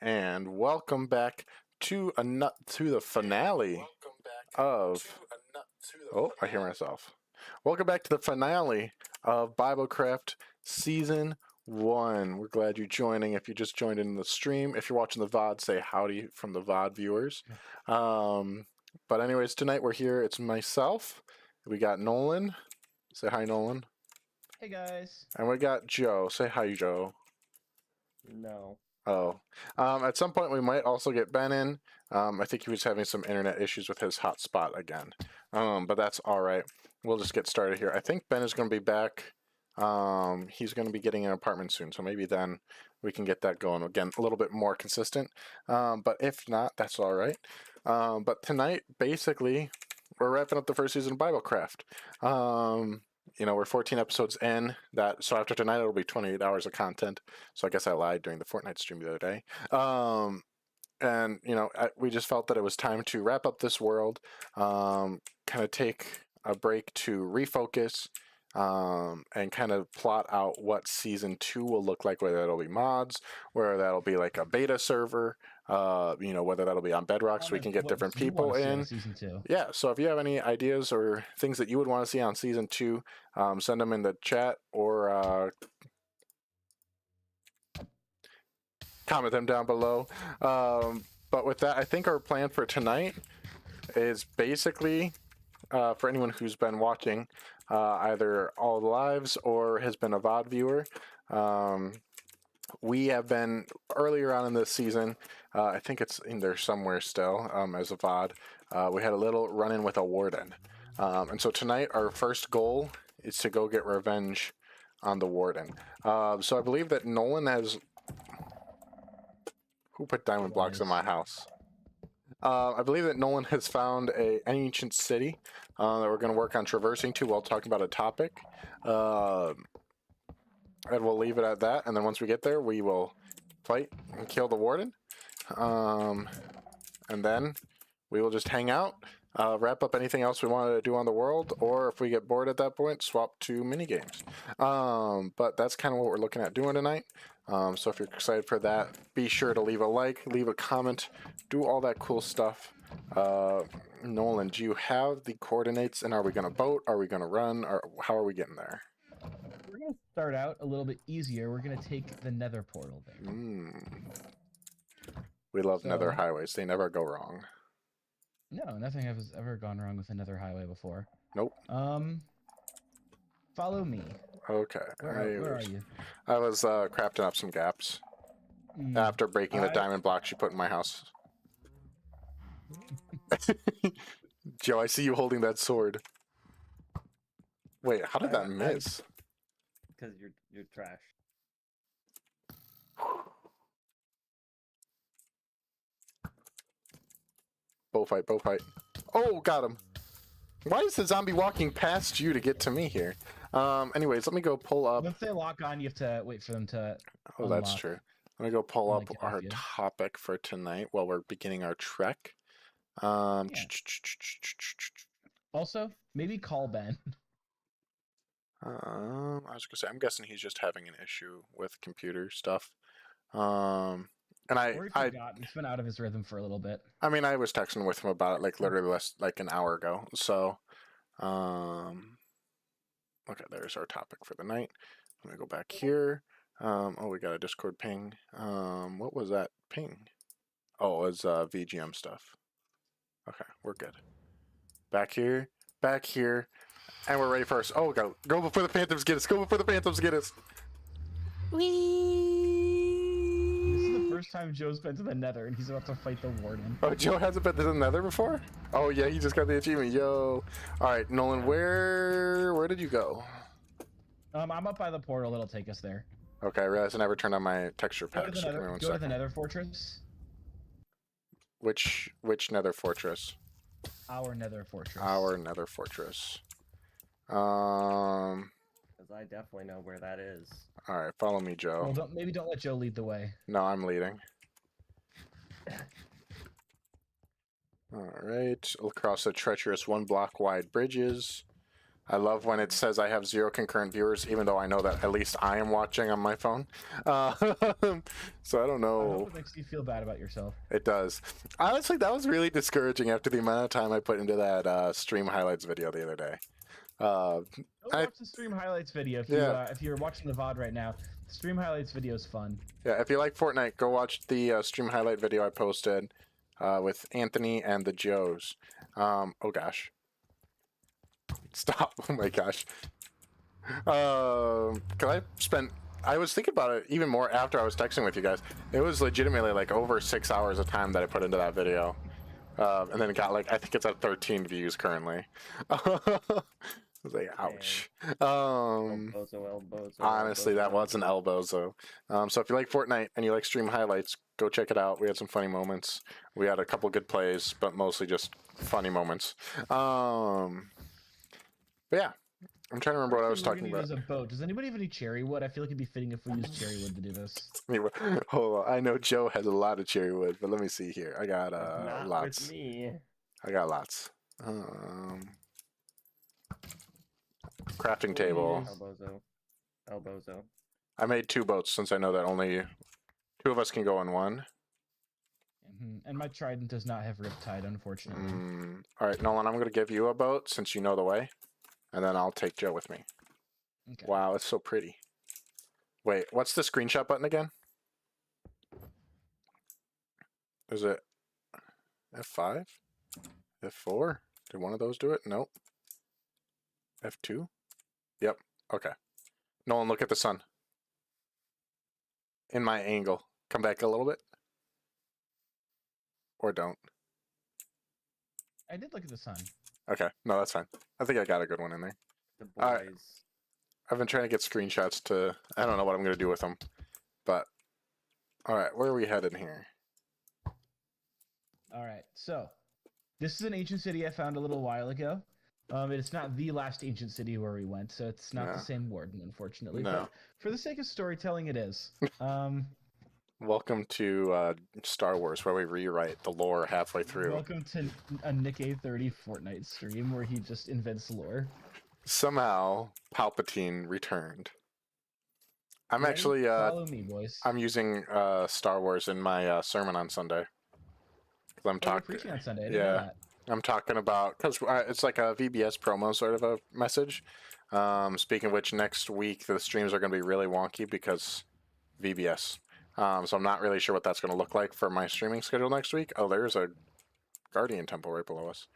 and welcome back to the finale of. Oh, I hear myself. Welcome back to the finale of BibleCraft Season 1. We're glad you're joining. If you just joined in the stream, if you're watching the VOD, say howdy from the VOD viewers. But anyways, tonight we're here. It's myself. We got Nolan. Say hi, Nolan. Hey, guys. And we got Joe. Say hi, Joe. No. Oh. At some point we might also get Ben in. I think he was having some internet issues with his hotspot again. But that's all right. We'll just get started here. I think Ben is going to be back. He's going to be getting an apartment soon, so maybe then we can get that going again, a little bit more consistent. But if not, that's all right. But tonight, basically, we're wrapping up the first season of BibleCraft. You know, we're 14 episodes in. So after tonight, it'll be 28 hours of content. So I guess I lied during the Fortnite stream the other day. And, you know, we just felt that it was time to wrap up this world, kind of take a break to refocus, and kind of plot out what Season 2 will look like, whether that'll be mods, whether that'll be like a beta server, you know, whether that'll be on Bedrock so we can get different people in. Season 2. Yeah, so if you have any ideas or things that you would want to see on Season 2, send them in the chat or comment them down below. But with that, I think our plan for tonight is basically, for anyone who's been watching either all the lives or has been a VOD viewer, we have been earlier on in this season, I think it's in there somewhere still as a VOD, we had a little run-in with a warden. And so tonight our first goal is to go get revenge on the warden. So I believe that Nolan has... Who put diamond blocks in my house? I believe that Nolan has found an ancient city that we're going to work on traversing to while talking about a topic. And we'll leave it at that. And then once we get there, we will fight and kill the warden. And then we will just hang out, wrap up anything else we wanted to do on the world, or if we get bored at that point, swap to minigames. But that's kind of what we're looking at doing tonight. So if you're excited for that, be sure to leave a like, leave a comment, do all that cool stuff. Nolan, do you have the coordinates, and are we going to boat? Are we going to run? Or how are we getting there? We're going to start out a little bit easier. We're going to take the nether portal there. We love nether highways. They never go wrong. No, nothing has ever gone wrong with a nether highway before. Nope. Follow me. Okay. Where are you? I was crafting up some gaps after breaking the diamond blocks you put in my house. Joe, I see you holding that sword. Wait, how did that miss? Because you're trash. Bow fight, bow fight. Oh, got him. Why is the zombie walking past you to get to me here? Anyways, let me go pull up. Once they lock on, you have to wait for them to Oh, unlock. that's true. Let me go pull up Get our off you. topic for tonight while we're beginning our trek. Also, maybe call Ben. I was gonna say, I'm guessing he's just having an issue with computer stuff. And Or he forgot. He's been out of his rhythm for a little bit. I mean, I was texting with him about it like literally like an hour ago. So, okay, there's our topic for the night. Let me go back here. Oh, we got a Discord ping. What was that ping? Oh, it was VGM stuff. Okay, we're good. Back here, and we're ready for us. Oh, go before the phantoms get us. Go before the phantoms get us. Whee! This is the first time Joe's been to the nether, and he's about to fight the warden. Oh, Joe hasn't been to the nether before? Oh, yeah, he just got the achievement. Yo. All right, Nolan, where did you go? I'm up by the portal. It'll take us there. Okay, I realized I never turned on my texture Go to pack. the So give me nether, one go to the second. nether fortress. Which nether fortress? Our nether fortress. Our nether fortress. Because I definitely know where that is. All right, follow me, Joe. Well, maybe don't let Joe lead the way. No, I'm leading. All right, across the treacherous 1 block wide bridges. I love when it says I have 0 concurrent viewers, even though I know that at least I am watching on my phone. So I don't I know. hope it makes you feel bad about yourself. It does. Honestly, that was really discouraging after the amount of time I put into that stream highlights video the other day. Go watch the stream highlights video if you're watching the VOD right now. The stream highlights video is fun. Yeah, if you like Fortnite, go watch the stream highlight video I posted with Anthony and the Joes. Oh gosh. Stop. Oh my gosh. I was thinking about it even more after I was texting with you guys. It was legitimately like over 6 hours of time that I put into that video. And then it got like, I think it's at 13 views currently. I was like, ouch. Elbozo, Honestly, that was an elbow. So if you like Fortnite and you like stream highlights, go check it out. We had some funny moments. We had a couple good plays, but mostly just funny moments. But yeah, I'm trying to remember what I was talking about. Use a boat. Does anybody have any cherry wood? I feel like it'd be fitting if we use cherry wood to do this. Hold on. I know Joe has a lot of cherry wood, but let me see here. I got Not lots. With me. I got lots. Crafting table. Elbozo. I made 2 boats since I know that only 2 of us can go in one. And my trident does not have riptide, unfortunately. All right, Nolan, I'm going to give you a boat since you know the way, and then I'll take Joe with me. Okay. Wow, it's so pretty. Wait, what's the screenshot button again? Is it F5? F4? Did one of those do it? Nope. F2? Yep. Okay. Nolan, look at the sun. In my angle. Come back a little bit. Or don't. I did look at the sun. Okay. No, that's fine. I think I got a good one in there. The boys. All right. I've been trying to get screenshots to... I don't know what I'm going to do with them. But... Alright, where are we headed here? Alright, so... This is an ancient city I found a little while ago. It's not the last ancient city where we went, so it's not the same warden, unfortunately. No. But for the sake of storytelling, it is. Welcome to Star Wars, where we rewrite the lore halfway through. Welcome to a Nick A30 Fortnite stream where he just invents lore. Somehow, Palpatine returned. I'm Ready? actually Follow me, boys. I'm using Star Wars in my sermon on Sunday. I'm talking preaching on Sunday. I didn't know that. I'm talking about because it's like a VBS promo sort of a message. Speaking of which, next week the streams are going to be really wonky because VBS. So I'm not really sure what that's going to look like for my streaming schedule next week. Oh, there's a Guardian Temple right below us.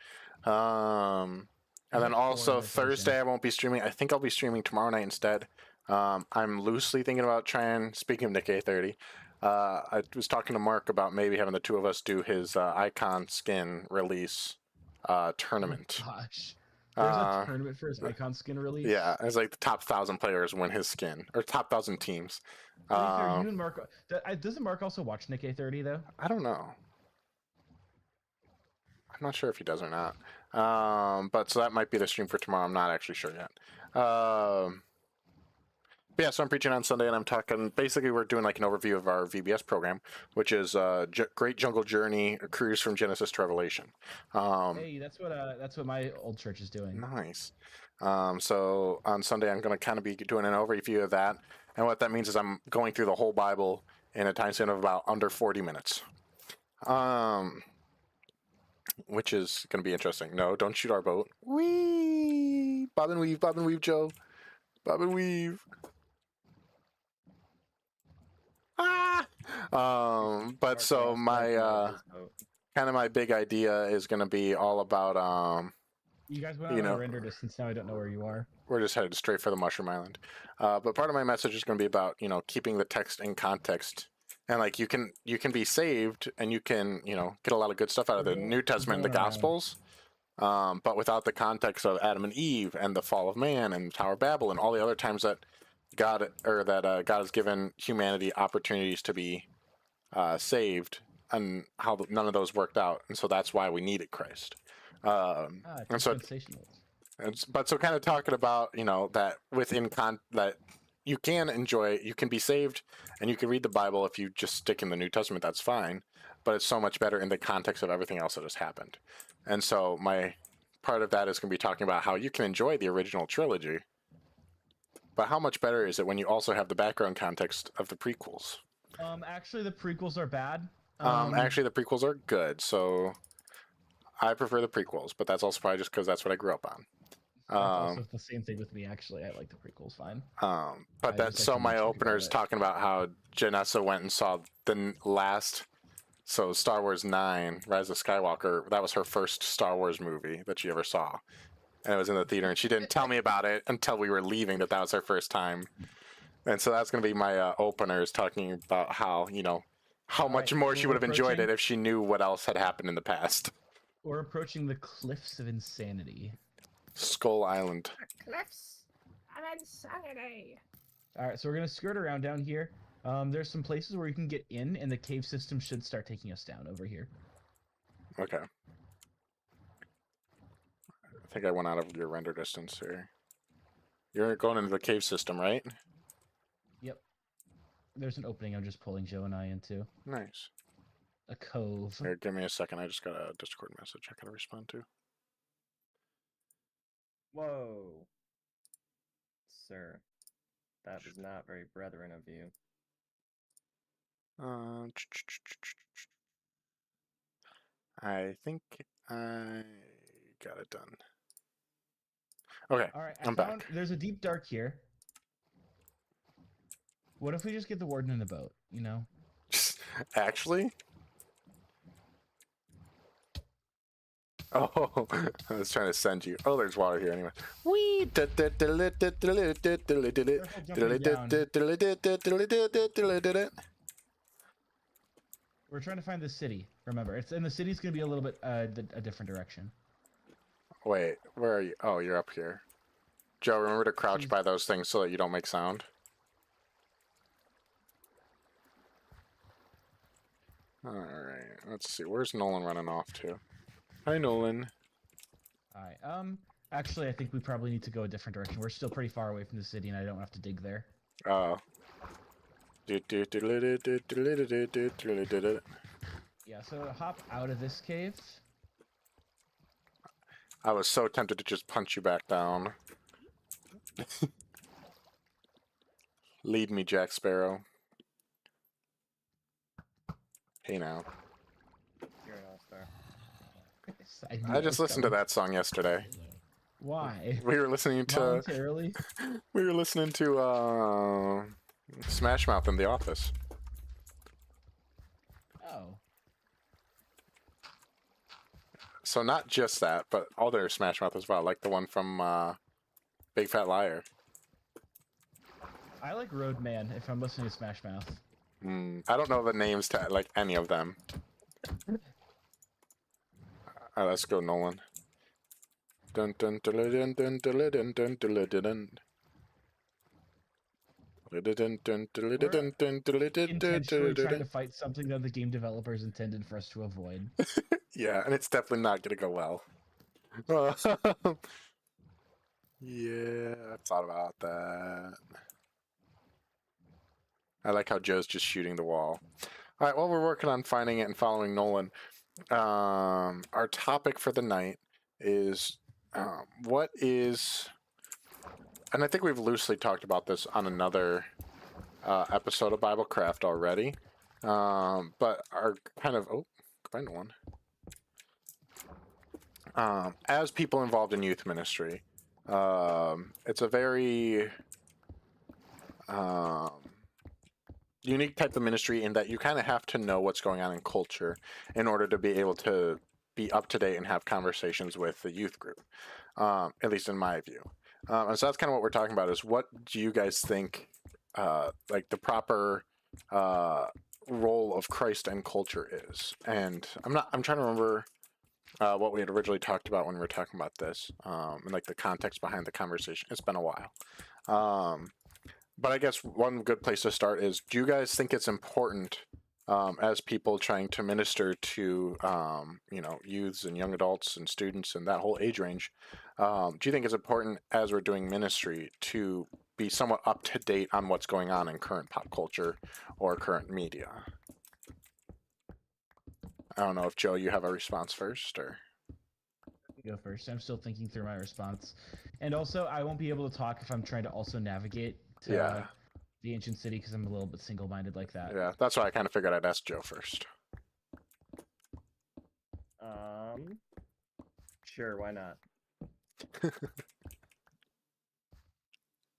And then also Thursday I won't be streaming. I think I'll be streaming tomorrow night instead. I'm loosely thinking about trying, speaking of Nick A30, I was talking to Mark about maybe having the 2 of us do his icon skin release tournament. Oh, gosh. There's a tournament for his icon skin release? Yeah, it's like the top 1,000 players win his skin, or top 1,000 teams. You and Mark, doesn't Mark also watch Nick A30 though? I don't know. I'm not sure if he does or not. But so that might be the stream for tomorrow. I'm not actually sure yet. But yeah, so I'm preaching on Sunday, and I'm talking. Basically, we're doing like an overview of our VBS program, which is Great Jungle Journey, a cruise from Genesis to Revelation. Hey, that's what my old church is doing. Nice. So on Sunday, I'm going to kind of be doing an overview of that, and what that means is I'm going through the whole Bible in a time span of about under 40 minutes. Which is going to be interesting. No, don't shoot our boat. Whee! Bob and weave, Joe. Bob and weave. But so my kind of my big idea is going to be all about you guys went on a render distance. Now I don't know where you are. We're just headed straight for the Mushroom Island. But part of my message is going to be about keeping the text in context, and like you can be saved and you can get a lot of good stuff out of the New Testament and the Gospels, but without the context of Adam and Eve and the fall of man and the Tower of Babel and all the other times that God has given humanity opportunities to be saved, and how none of those worked out, and so that's why we needed Christ. And so, but so kind of talking about that within that you can be saved and you can read the Bible if you just stick in the New Testament. That's fine, but it's so much better in the context of everything else that has happened. And so part of that is going to be talking about how you can enjoy the original trilogy, but how much better is it when you also have the background context of the prequels? Actually, the prequels are bad. Actually, the prequels are good, so I prefer the prequels, but that's also probably just because that's what I grew up on. That's also the same thing with me. Actually, I like the prequels fine. But that's so my opener is talking about how Janessa went and saw the last, so Star Wars 9, Rise of Skywalker. That was her first Star Wars movie that she ever saw, and it was in the theater, and she didn't tell me about it until we were leaving that was her first time. And so that's going to be my opener, is talking about how, you know, how much more she would have enjoyed it if she knew what else had happened in the past. We're approaching the cliffs of insanity. Skull Island. Cliffs of insanity. All right, so we're gonna skirt around down here. There's some places where you can get in, and the cave system should start taking us down over here. Okay. I think I went out of your render distance here. You're going into the cave system, right? Yep. There's an opening I'm just pulling Joe and I into. Nice. A cove. Here, give me a second. I just got a Discord message I gotta respond to. Whoa. Sir, that was not very brethren of you. I think I got it done. Okay, All right, I'm back. There's a deep dark here. What if we just get the warden in the boat, you know? Actually? Oh, I was trying to send you. Oh, there's water here anyway. Wee! We're trying to find the city. Remember, and the city's gonna be a little bit a different direction. Wait, where are you? Oh, you're up here. Joe, remember to crouch by those things so that you don't make sound. Alright, let's see. Where's Nolan running off to? Hi, Nolan. Alright, actually, I think we probably need to go a different direction. We're still pretty far away from the city, and I don't have to dig there. Oh. Yeah, so hop out of this cave. I was so tempted to just punch you back down. Lead me, Jack Sparrow. Hey now. You're an all-star. I just listened to that song yesterday. Why? We were listening to Voluntarily? We were listening to Smash Mouth in the office. Oh. So not just that, but other Smash Mouth as well, like the one from Big Fat Liar. I like Roadman if I'm listening to Smash Mouth. I don't know the names to like any of them. Alright, let's go, Nolan. Dun dun dun dun dun dun dun dun dun dun dun. Intentionally trying to fight something that the game developers intended for us to avoid. Yeah, and it's definitely not gonna go well. Yeah, I've thought about that. I like how Joe's just shooting the wall. All right, well, we're working on finding it and following Nolan. Our topic for the night is what is, and I think we've loosely talked about this on another episode of BibleCraft already, but our kind of, oh, goodbye, Nolan. As people involved in youth ministry, it's a very unique type of ministry in that you kind of have to know what's going on in culture in order to be able to be up to date and have conversations with the youth group, at least in my view. And so that's kind of what we're talking about, is what do you guys think like the proper role of Christ and culture is? And I'm trying to remember what we had originally talked about when we were talking about this, and like the context behind the conversation. It's been a while. But I guess one good place to start is, do you guys think it's important as people trying to minister to, you know, youths and young adults and students and that whole age range, do you think it's important as we're doing ministry to be somewhat up to date on what's going on in current pop culture or current media? I don't know if Joe, you have a response first, or go first. I'm still thinking through my response, and also I won't be able to talk if I'm trying to also navigate to the ancient city because I'm a little bit single-minded like that. Yeah, that's why I kind of figured I'd ask Joe first. Sure, why not?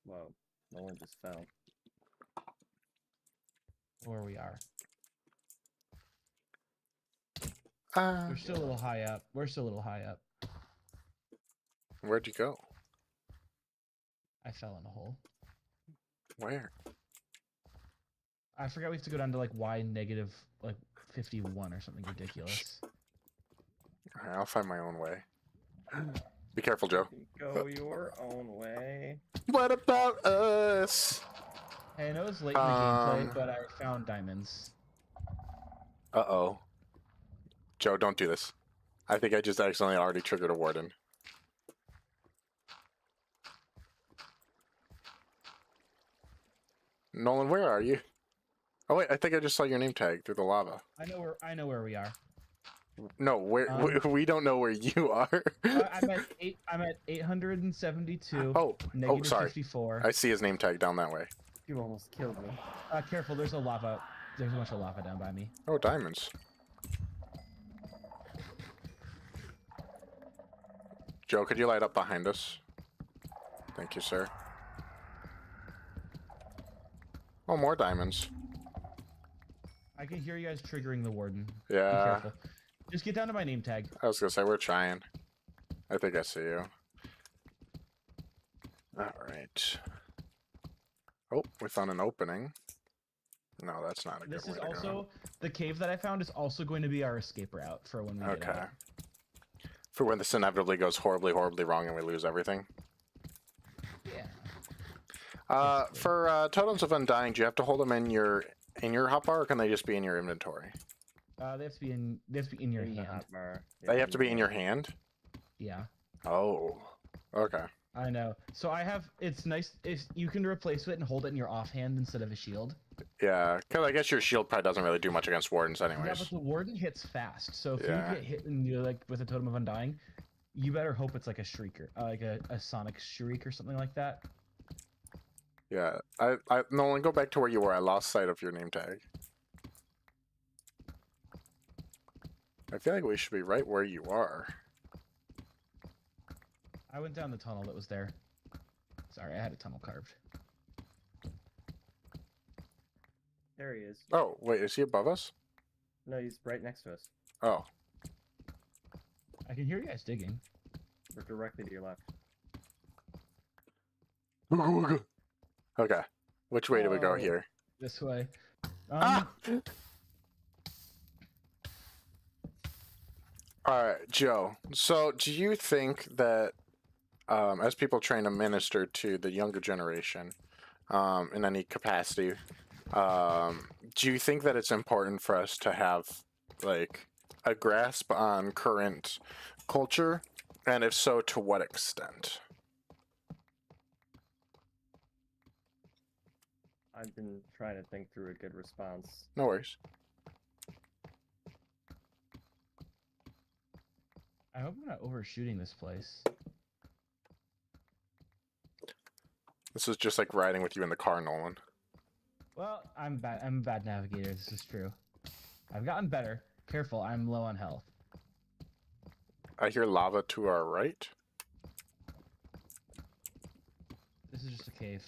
Whoa, no one just fell. Where we are. We're still a little high up. We're still a little high up. Where'd you go? I fell in a hole. Where? I forgot we have to go down to like y negative like 51 or something ridiculous. Alright, I'll find my own way. Be careful, Joe. Go your own way. What about us? Hey, I know it's late in the gameplay, but I found diamonds. Uh-oh. Joe, don't do this. I think I just accidentally already triggered a warden. Nolan, where are you? Oh wait, I think I just saw your name tag through the lava. I know where we are. No, we don't know where you are. I'm at 872. Oh, sorry. 54. I see his name tag down that way. You almost killed me. Careful, there's a bunch of lava down by me. Oh, diamonds. Joe, could you light up behind us? Thank you, sir. Oh, more diamonds. I can hear you guys triggering the warden. Yeah. Be careful. Just get down to my name tag. I was gonna say, we're trying. I think I see you. Alright. Oh, we found an opening. No, that's not a good way to go. This is also, the cave that I found is also going to be our escape route for when we get out. For when this inevitably goes horribly, horribly wrong and we lose everything. Yeah. For totems of undying, do you have to hold them in your hotbar, or can they just be in your inventory? They have to be in your hand. They have to be in your hand? Yeah. Oh. Okay. I know. So it's nice if you can replace it and hold it in your offhand instead of a shield. Yeah, because I guess your shield probably doesn't really do much against wardens anyways. Yeah, but the warden hits fast. So if you get hit and you're like with a totem of undying, you better hope it's like a shrieker, like a sonic shriek or something like that. Yeah, Nolan, go back to where you were. I lost sight of your name tag. I feel like we should be right where you are. I went down the tunnel that was there. Sorry, I had a tunnel carved. There he is. Oh, wait, is he above us? No, he's right next to us. Oh. I can hear you guys digging. We're directly to your left. Okay. Which way do we go here? This way. Alright, Joe. So, do you think that as people trying to minister to the younger generation in any capacity, do you think that it's important for us to have like a grasp on current culture, and if so, to what extent? I've been trying to think through a good response. No worries. I hope I'm not overshooting this place. This is just like riding with you in the car, Nolan. Well, I'm a bad navigator, this is true. I've gotten better. Careful, I'm low on health. I hear lava to our right. This is just a cave.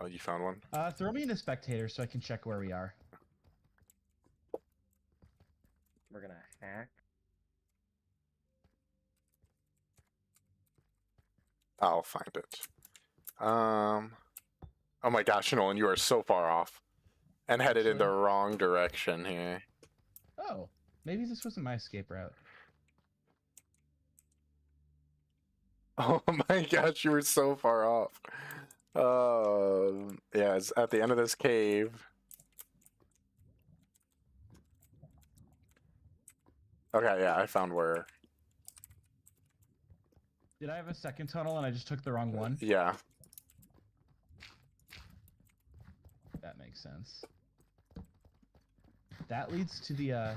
Oh, you found one? Throw me in a spectator so I can check where we are. We're gonna hack. I'll find it. Oh my gosh, Nolan, you are so far off. And headed in the wrong direction here. Oh, maybe this wasn't my escape route. Oh my gosh, you were so far off. Yeah, it's at the end of this cave. Okay, yeah, I found where. Did I have a second tunnel and I just took the wrong one? Yeah. That makes sense. That leads to the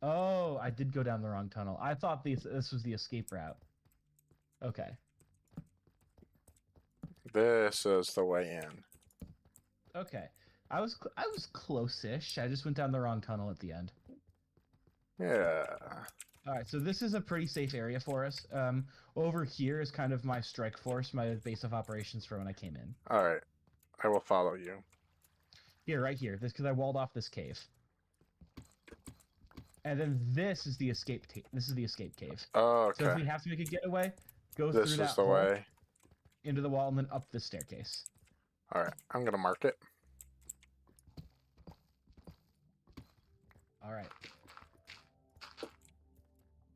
Oh, I did go down the wrong tunnel. I thought this was the escape route. Okay. This is the way in. Okay. I was close-ish. I just went down the wrong tunnel at the end. Yeah. All right, so this is a pretty safe area for us. Over here is kind of my strike force, my base of operations for when I came in. All right. I will follow you. Here, right here. This because I walled off this cave. And then this is the escape. This is the escape cave. Oh, okay. So if we have to make a getaway, go This through is that the hole, way. into the wall, and then up the staircase. All right. I'm gonna mark it. All right.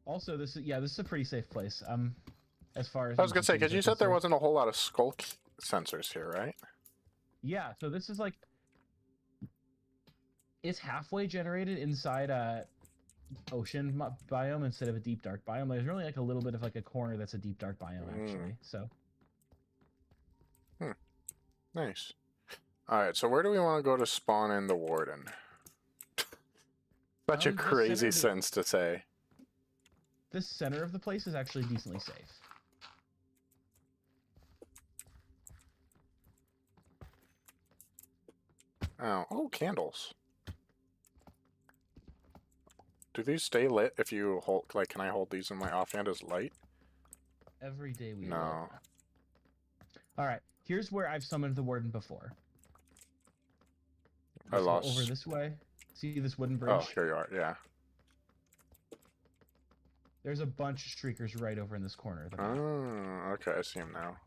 Also, this is a pretty safe place. As far as I was gonna say, agencies because are you said there concerned. wasn't a whole lot of skull sensors here, right? Yeah, so this is like it's halfway generated inside a ocean biome instead of a deep dark biome. There's really like a little bit of like a corner that's a deep dark biome actually. So Nice. All right. So where do we want to go to spawn in the warden? Such a The crazy center of the- sense to say. the center of the place is actually decently safe. Oh, candles. Do these stay lit if you hold? Like, can I hold these in my offhand as light? Every day we No. live. All right, here's where I've summoned the warden before. I Just go lost. over this way. See this wooden bridge? Oh, here you are. Yeah. There's a bunch of streakers right over in this corner of the map. Oh, okay. I see him now.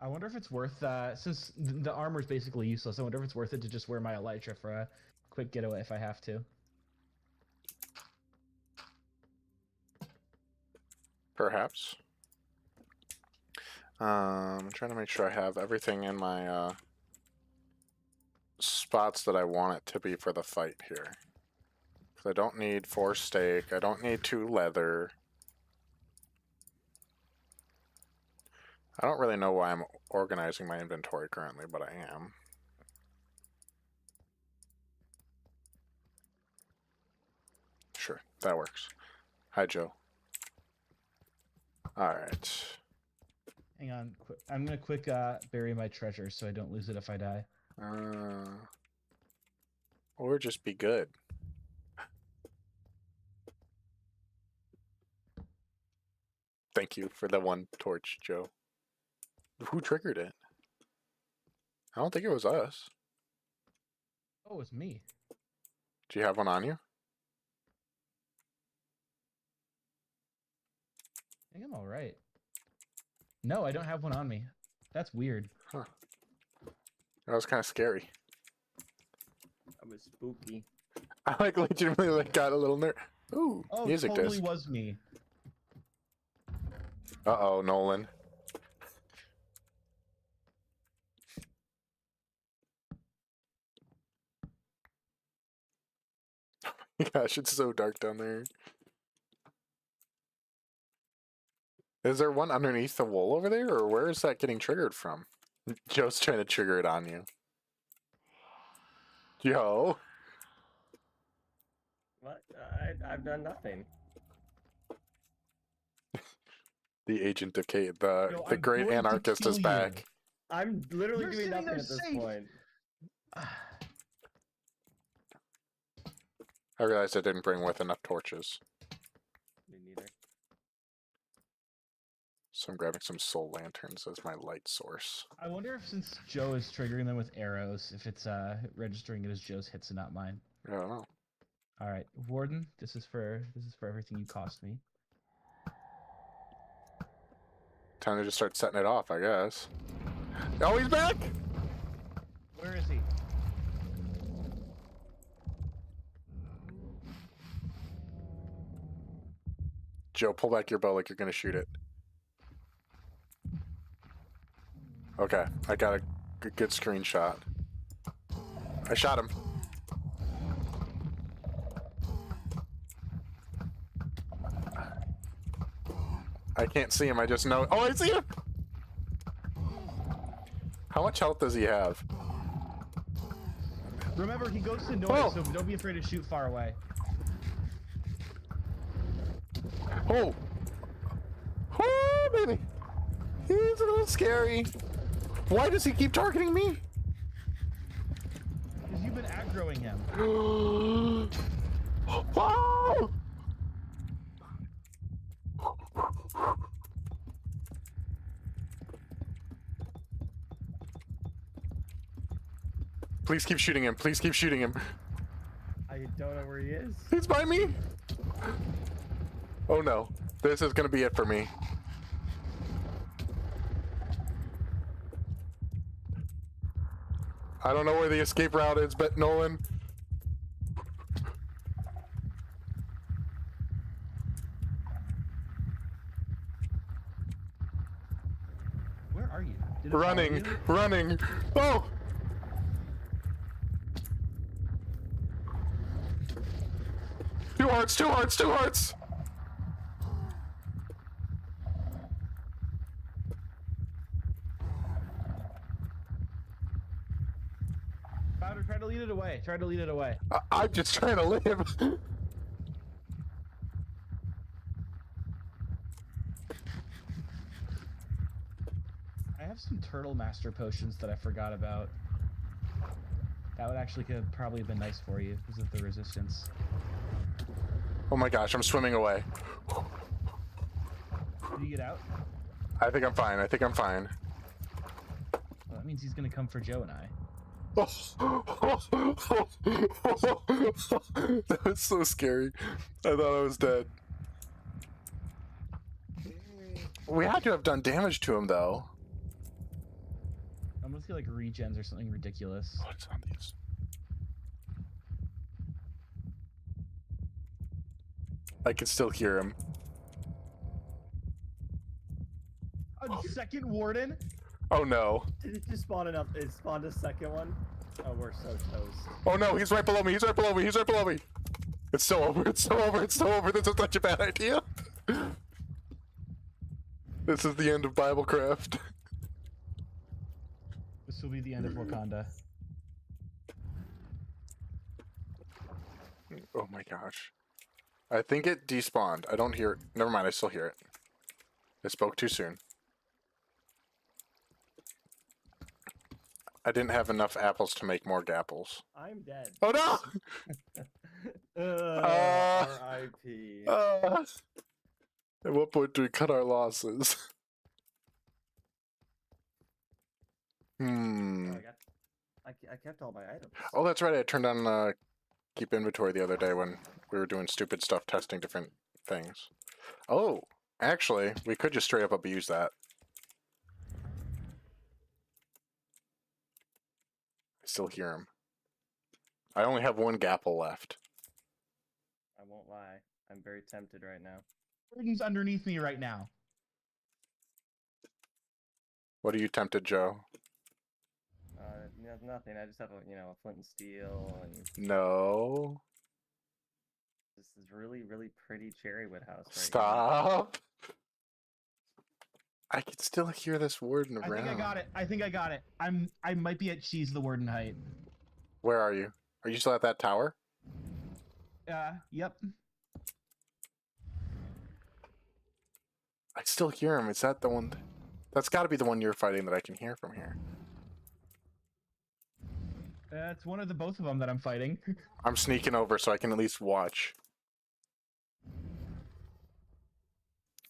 I wonder if it's worth, since the armor's basically useless, I wonder if it's worth it to just wear my elytra for a quick getaway if I have to. Perhaps. I'm trying to make sure I have everything in my spots that I want it to be for the fight here. Because I don't need 4 steak. I don't need 2 leather. I don't really know why I'm organizing my inventory currently, but I am. Sure, that works. Hi, Joe. Alright. Hang on, I'm gonna quick bury my treasure so I don't lose it if I die. Or just be good. Thank you for the 1 torch, Joe. Who triggered it? I don't think it was us. Oh, it's me. Do you have one on you? I think I'm alright. No, I don't have one on me. That's weird. Huh. That was kind of scary. That was spooky. I like legitimately like got a little nerve. Ooh, Oh, music totally disc. was me. Uh-oh, Nolan. Gosh, it's so dark down there. Is there one underneath the wool over there, or where is that getting triggered from? Joe's trying to trigger it on you. Yo. What? I've done nothing. The agent of Kate, the Yo, the I'm great going to anarchist is kill you. back. I'm literally You're doing sitting nothing there at this safe. point. I realized I didn't bring with enough torches, Me neither. so I'm grabbing some soul lanterns as my light source. I wonder if since Joe is triggering them with arrows, if it's registering it as Joe's hits and not mine. I don't know. All right, Warden, this is for everything you cost me. Time to just start setting it off, I guess. Oh, he's back! Where is he? Joe, pull back your bow like you're gonna shoot it. Okay, I got a good screenshot. I shot him. I can't see him, I just know. Oh, I see him! How much health does he have? Remember, he goes to noise, Oh. so don't be afraid to shoot far away. Oh! Oh, baby! He's a little scary. Why does he keep targeting me? Because you've been aggroing him. Wow! Please keep shooting him. Please keep shooting him. I don't know where he is. He's by me. Oh no. This is gonna be it for me. I don't know where the escape route is, but Nolan. Where are you? Did it follow Running, you? running. Oh! Two hearts, two hearts, two hearts! Powder, try to lead it away. Try to lead it away. I'm just trying to live. I have some Turtle Master potions that I forgot about. That would actually could probably have been nice for you because of the resistance. Oh my gosh, I'm swimming away. Did you get out? I think I'm fine. I think I'm fine. Well, that means he's gonna come for Joe and I. That was so scary. I thought I was dead. We had to have done damage to him, though. I'm gonna feel like regens or something ridiculous. What's on these? I can still hear him. A second warden? Oh. Oh no. Did it just spawn it spawned a second one? Oh, we're so toast. Oh no, he's right below me. He's right below me. He's right below me. It's so over. It's so over. It's so over. This is such a bad idea. This is the end of BibleCraft. This will be the end of Wakanda. Oh my gosh. I think it despawned. I don't hear it. Never mind, I still hear it. I spoke too soon. I didn't have enough apples to make more gapples. I'm dead. Oh no! R.I.P. At what point do we cut our losses? Oh, I kept all my items. Oh, that's right. I turned on keep inventory the other day when we were doing stupid stuff, testing different things. Oh, actually, we could just straight up abuse that. I still hear him. I only have one gapple left. I won't lie. I'm very tempted right now. Warden's underneath me right now. What are you tempted, Joe? Nothing. I just have a flint and steel and No. this is really, really pretty cherrywood house. Right Stop. I can still hear this warden I around. think I got it. I think I got it. I might be at She's the Warden height. Where are you? Are you still at that tower? Yep. I still hear him. Is that the one? That's got to be the one you're fighting that I can hear from here. It's one of the both of them that I'm fighting. I'm sneaking over so I can at least watch.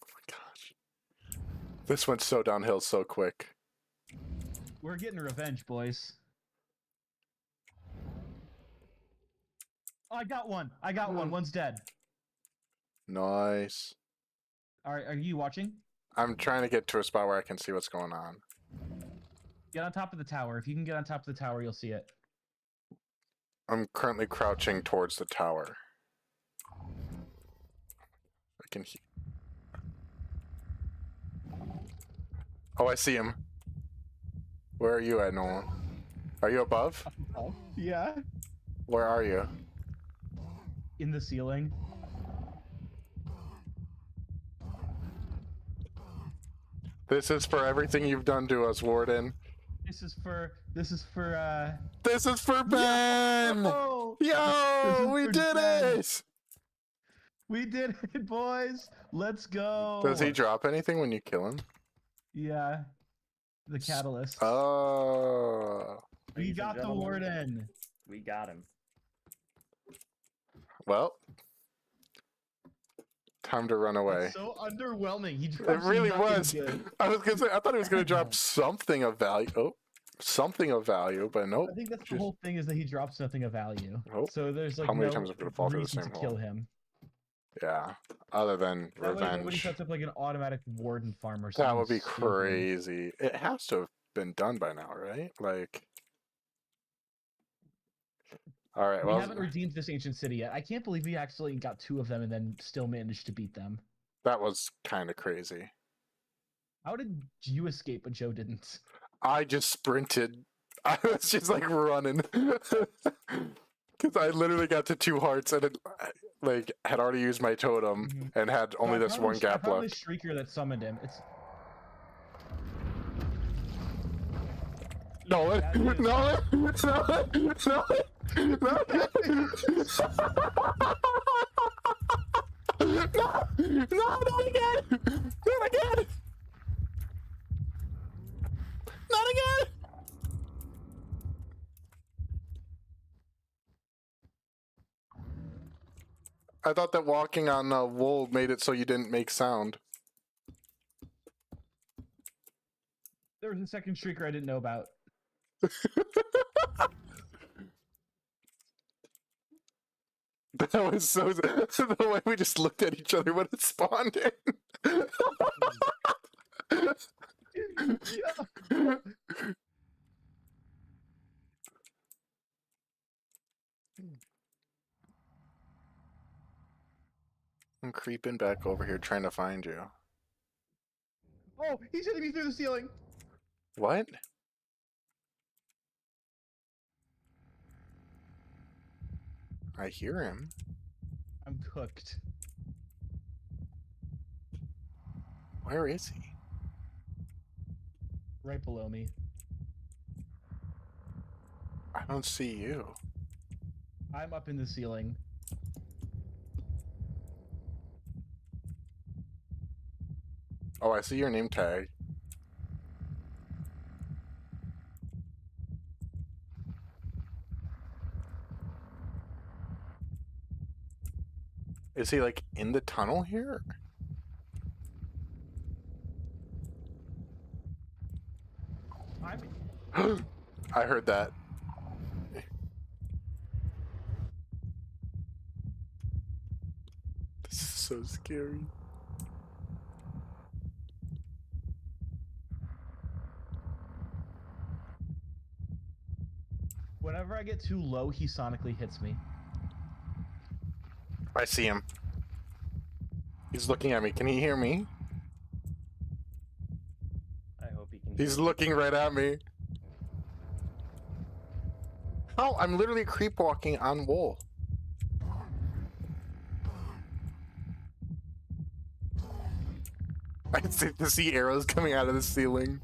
Oh my gosh. This went so downhill so quick. We're getting revenge, boys. Oh, I got one. I got one. One's dead. Nice. Are you watching? I'm trying to get to a spot where I can see what's going on. Get on top of the tower. If you can get on top of the tower, you'll see it. I'm currently crouching towards the tower. I can hear. Oh, I see him. Where are you at, Nolan? Are you above? Yeah. Where are you? In the ceiling. This is for everything you've done to us, Warden. This is for This is for Ben. Yo! Yo, we for did Ben. it. We did it, boys. Let's go. Does he drop anything when you kill him? Yeah. The catalyst. Oh. We Ladies and got the gentlemen, warden. We got him. Well, time to run away. It's so underwhelming. He It drops really nothing was. good. I was gonna say I thought he was gonna drop something of value. Oh, something of value, but nope. I think that's the Just- whole thing is that he drops nothing of value. Nope. So there's like How many no times am I gonna fall through the reason same to kill hole? him. Yeah. Other than That way nobody revenge. sets up like an automatic warden farm or something. That would be stupid. crazy. It has to have been done by now, right? Like. All right. We Well, haven't redeemed this ancient city yet. I can't believe we actually got 2 of them and then still managed to beat them. that was kind of crazy. How did you escape but Joe didn't? I just sprinted. I was just like running because I literally got to 2 hearts and it, like had already used my totem Mhm. and had only this one gap I found left. this shrieker that summoned him. It's Nolan, that is- Nolan, Nolan, no, not again, not again, not again. I thought that walking on wool made it so you didn't make sound. There was a second shrieker I didn't know about. That was so. The way we just looked at each other when it spawned in. Yeah. I'm creeping back over here trying to find you. Oh, he's hitting me through the ceiling. What? I hear him. I'm cooked. Where is he? Right below me. I don't see you. I'm up in the ceiling. Oh, I see your name tag. Is he like in the tunnel here? I heard that. This is so scary. Whenever I get too low, he sonically hits me. I see him. He's looking at me. Can he hear me? I hope he can. He's hear me. looking right at me. Oh, I'm literally creep walking on wool. I can see arrows coming out of the ceiling.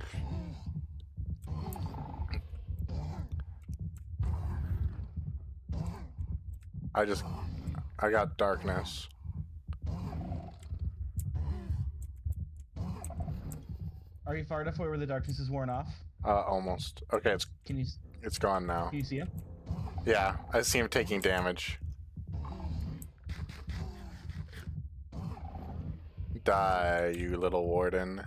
I got darkness. Are you far enough away where the darkness is worn off? Almost. Okay, Can you it's gone now. see him? Yeah, I see him taking damage. Die, you little warden.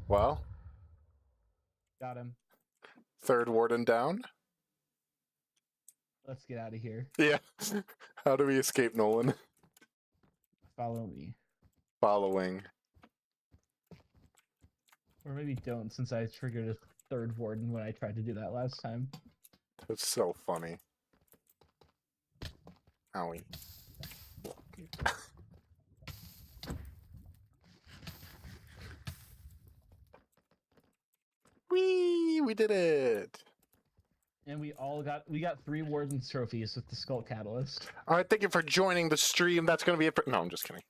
Well, Got him. 3rd warden down. Let's get out of here. Yeah. How do we escape Nolan? Follow me. Following. Or maybe don't, since I triggered a 3rd warden when I tried to do that last time. That's so funny. Owie. Whee! We did it! And we got 3 Warden's trophies with the Skull Catalyst. Alright, thank you for joining the stream. That's gonna be it for... No, I'm just kidding.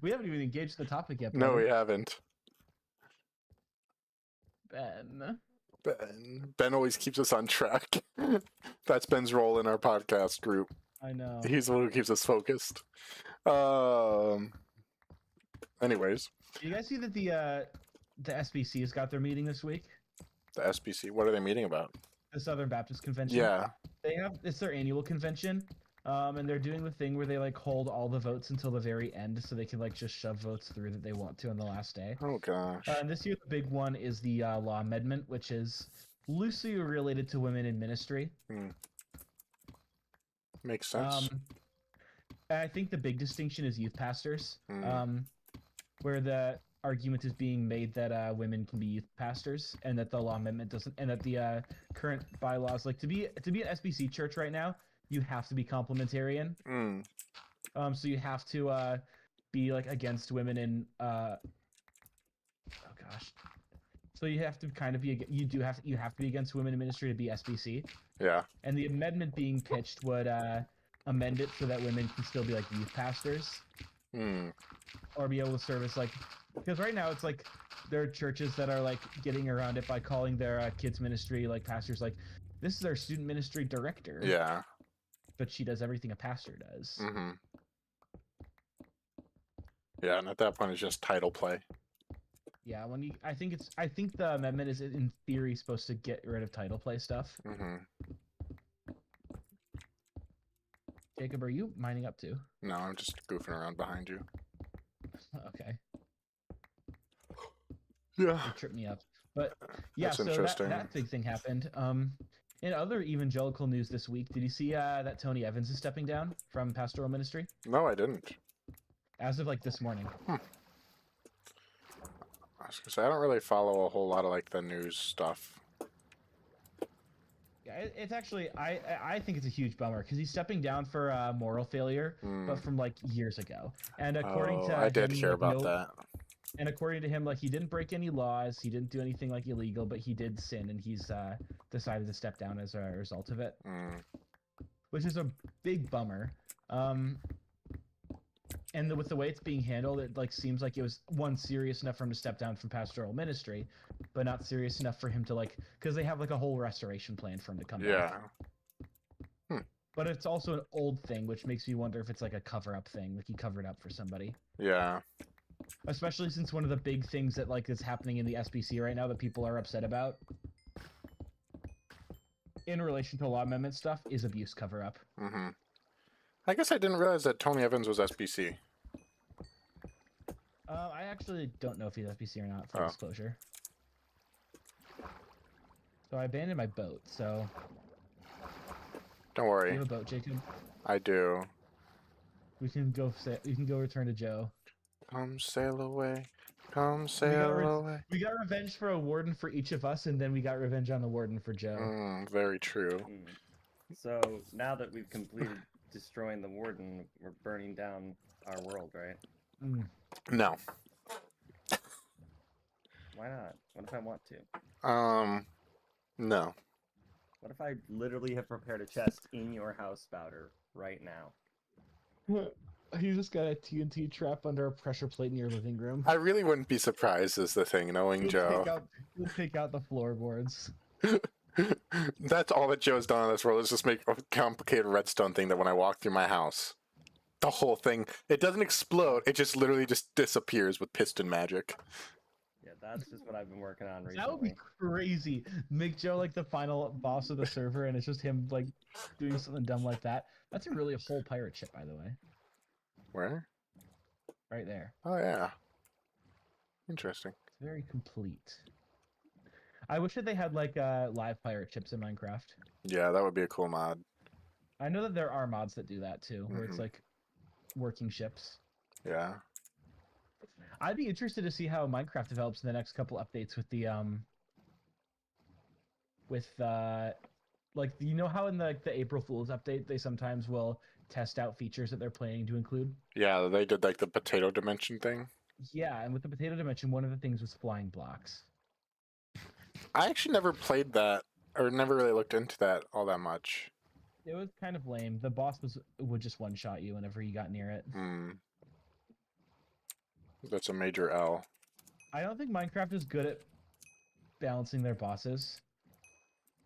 We haven't even engaged the topic yet. No, brother. we haven't. Ben. Ben always keeps us on track. That's Ben's role in our podcast group. I know. He's the one who keeps us focused. Anyways, You guys see that the SBC has got their meeting this week? the SBC. What are they meeting about? The Southern Baptist Convention. Yeah. It's their annual convention. And they're doing the thing where they like hold all the votes until the very end so they can like just shove votes through that they want to on the last day. Oh gosh. And this year the big one is the law amendment, which is loosely related to women in ministry. Makes sense. I think the big distinction is youth pastors, Mm. where the argument is being made that women can be youth pastors, and that the law amendment doesn't, and that the current bylaws, like to be an SBC church right now, you have to be complementarian. So you have to be like against women in oh gosh. So you have to kind of be you have to be against women in ministry to be SBC. Yeah. And the amendment being pitched would amend it so that women can still be like youth pastors. Or be able to service like, because right now it's like there are churches that are like getting around it by calling their kids ministry like pastors, like this is our student ministry director. Yeah. But she does everything a pastor does. Yeah, and at that point it's just title play. Yeah, I think the amendment is in theory supposed to get rid of title play stuff. Jacob, are you mining up too? No, I'm just goofing around behind you. Okay. Yeah. It tripped me up. But yeah, That's so interesting. that big thing happened. In other evangelical news this week, did you see that Tony Evans is stepping down from pastoral ministry? No, I didn't. As of like this morning. I was gonna say, I don't really follow a whole lot of like the news stuff. Yeah, it's actually I think it's a huge bummer because he's stepping down for moral failure, but from like years ago. And according to I did him, hear like, about that. And according to him, like he didn't break any laws, he didn't do anything like illegal, but he did sin, and he's decided to step down as a result of it, which is a big bummer. And with the way it's being handled, it like seems like it was serious enough for him to step down from pastoral ministry, but not serious enough for him to like, because they have like a whole restoration plan for him to come back. But it's also an old thing, which makes me wonder if it's like a cover-up thing, like he covered up for somebody. Yeah. Especially since one of the big things that like is happening in the SBC right now that people are upset about in relation to law amendment stuff is abuse cover-up. I guess I didn't realize that Tony Evans was SBC. I actually don't know if he's SBC or not, for disclosure. So I abandoned my boat, so... Don't worry. Do you have a boat, Jacob? I do. We can go return to Joe. Come sail away. Come sail away. We got revenge for a warden for each of us, and then we got revenge on the warden for Joe. Very true. So now that we've completed destroying the warden, we're burning down our world, right? No. Why not? What if I want to? No. What if I literally have prepared a chest in your house, Spouter, right now? You just got a TNT trap under a pressure plate in your living room. I really wouldn't be surprised, is the thing, knowing Joe. You'll take out the floorboards. That's all that Joe's done in this world, is just make a complicated redstone thing that when I walk through my house, the whole thing, it doesn't explode, it just literally just disappears with piston magic. Yeah, that's just what I've been working on recently. That would be crazy. Make Joe like the final boss of the server, and it's just him like doing something dumb like that. That's really a whole pirate ship, by the way. Where? Right there. Oh, yeah. Interesting. It's very complete. I wish that they had like live pirate ships in Minecraft. Yeah, that would be a cool mod. I know that there are mods that do that too, where it's like working ships. Yeah. I'd be interested to see how Minecraft develops in the next couple updates with the like, you know how in the April Fool's update they sometimes will test out features that they're planning to include? Yeah, they did like the potato dimension thing. Yeah, and with the potato dimension, one of the things was flying blocks. I actually never played that, or never really looked into that all that much. It was kind of lame. The boss would just one-shot you whenever you got near it. That's a major L. I don't think Minecraft is good at balancing their bosses.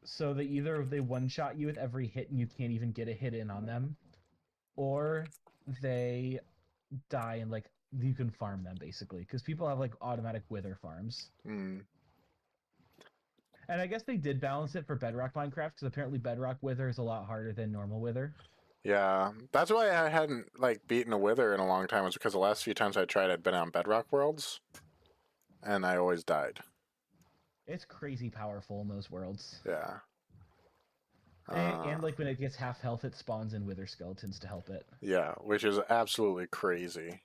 So they either they one-shot you with every hit and you can't even get a hit in on them, or they die and like you can farm them basically because people have like automatic wither farms. Mm. And I guess they did balance it for Bedrock Minecraft because apparently Bedrock Wither is a lot harder than normal Wither. Yeah, that's why I hadn't like beaten a wither in a long time, was because the last few times I tried I'd been on Bedrock Worlds, and I always died. It's crazy powerful in those worlds. Yeah. And like when it gets half health, it spawns in Wither skeletons to help it. Yeah, which is absolutely crazy.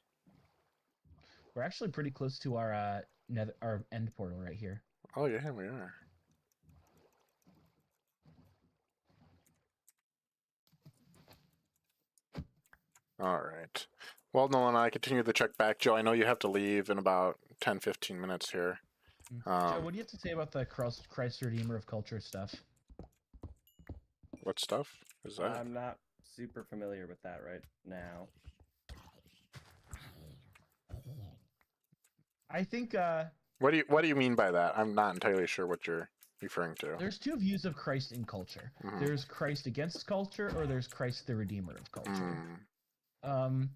We're actually pretty close to our our end portal right here. Oh yeah, we are. All right. Well, Nolan, I continue to check back. Joe, I know you have to leave in about 10-15 minutes here. Joe, what do you have to say about the Christ Redeemer of Culture stuff? What stuff is that? I'm not super familiar with that right now. I think What do you mean by that? I'm not entirely sure what you're referring to. there's two views of Christ in culture. Mhm. There's Christ against culture, or there's Christ the Redeemer of culture. Mm.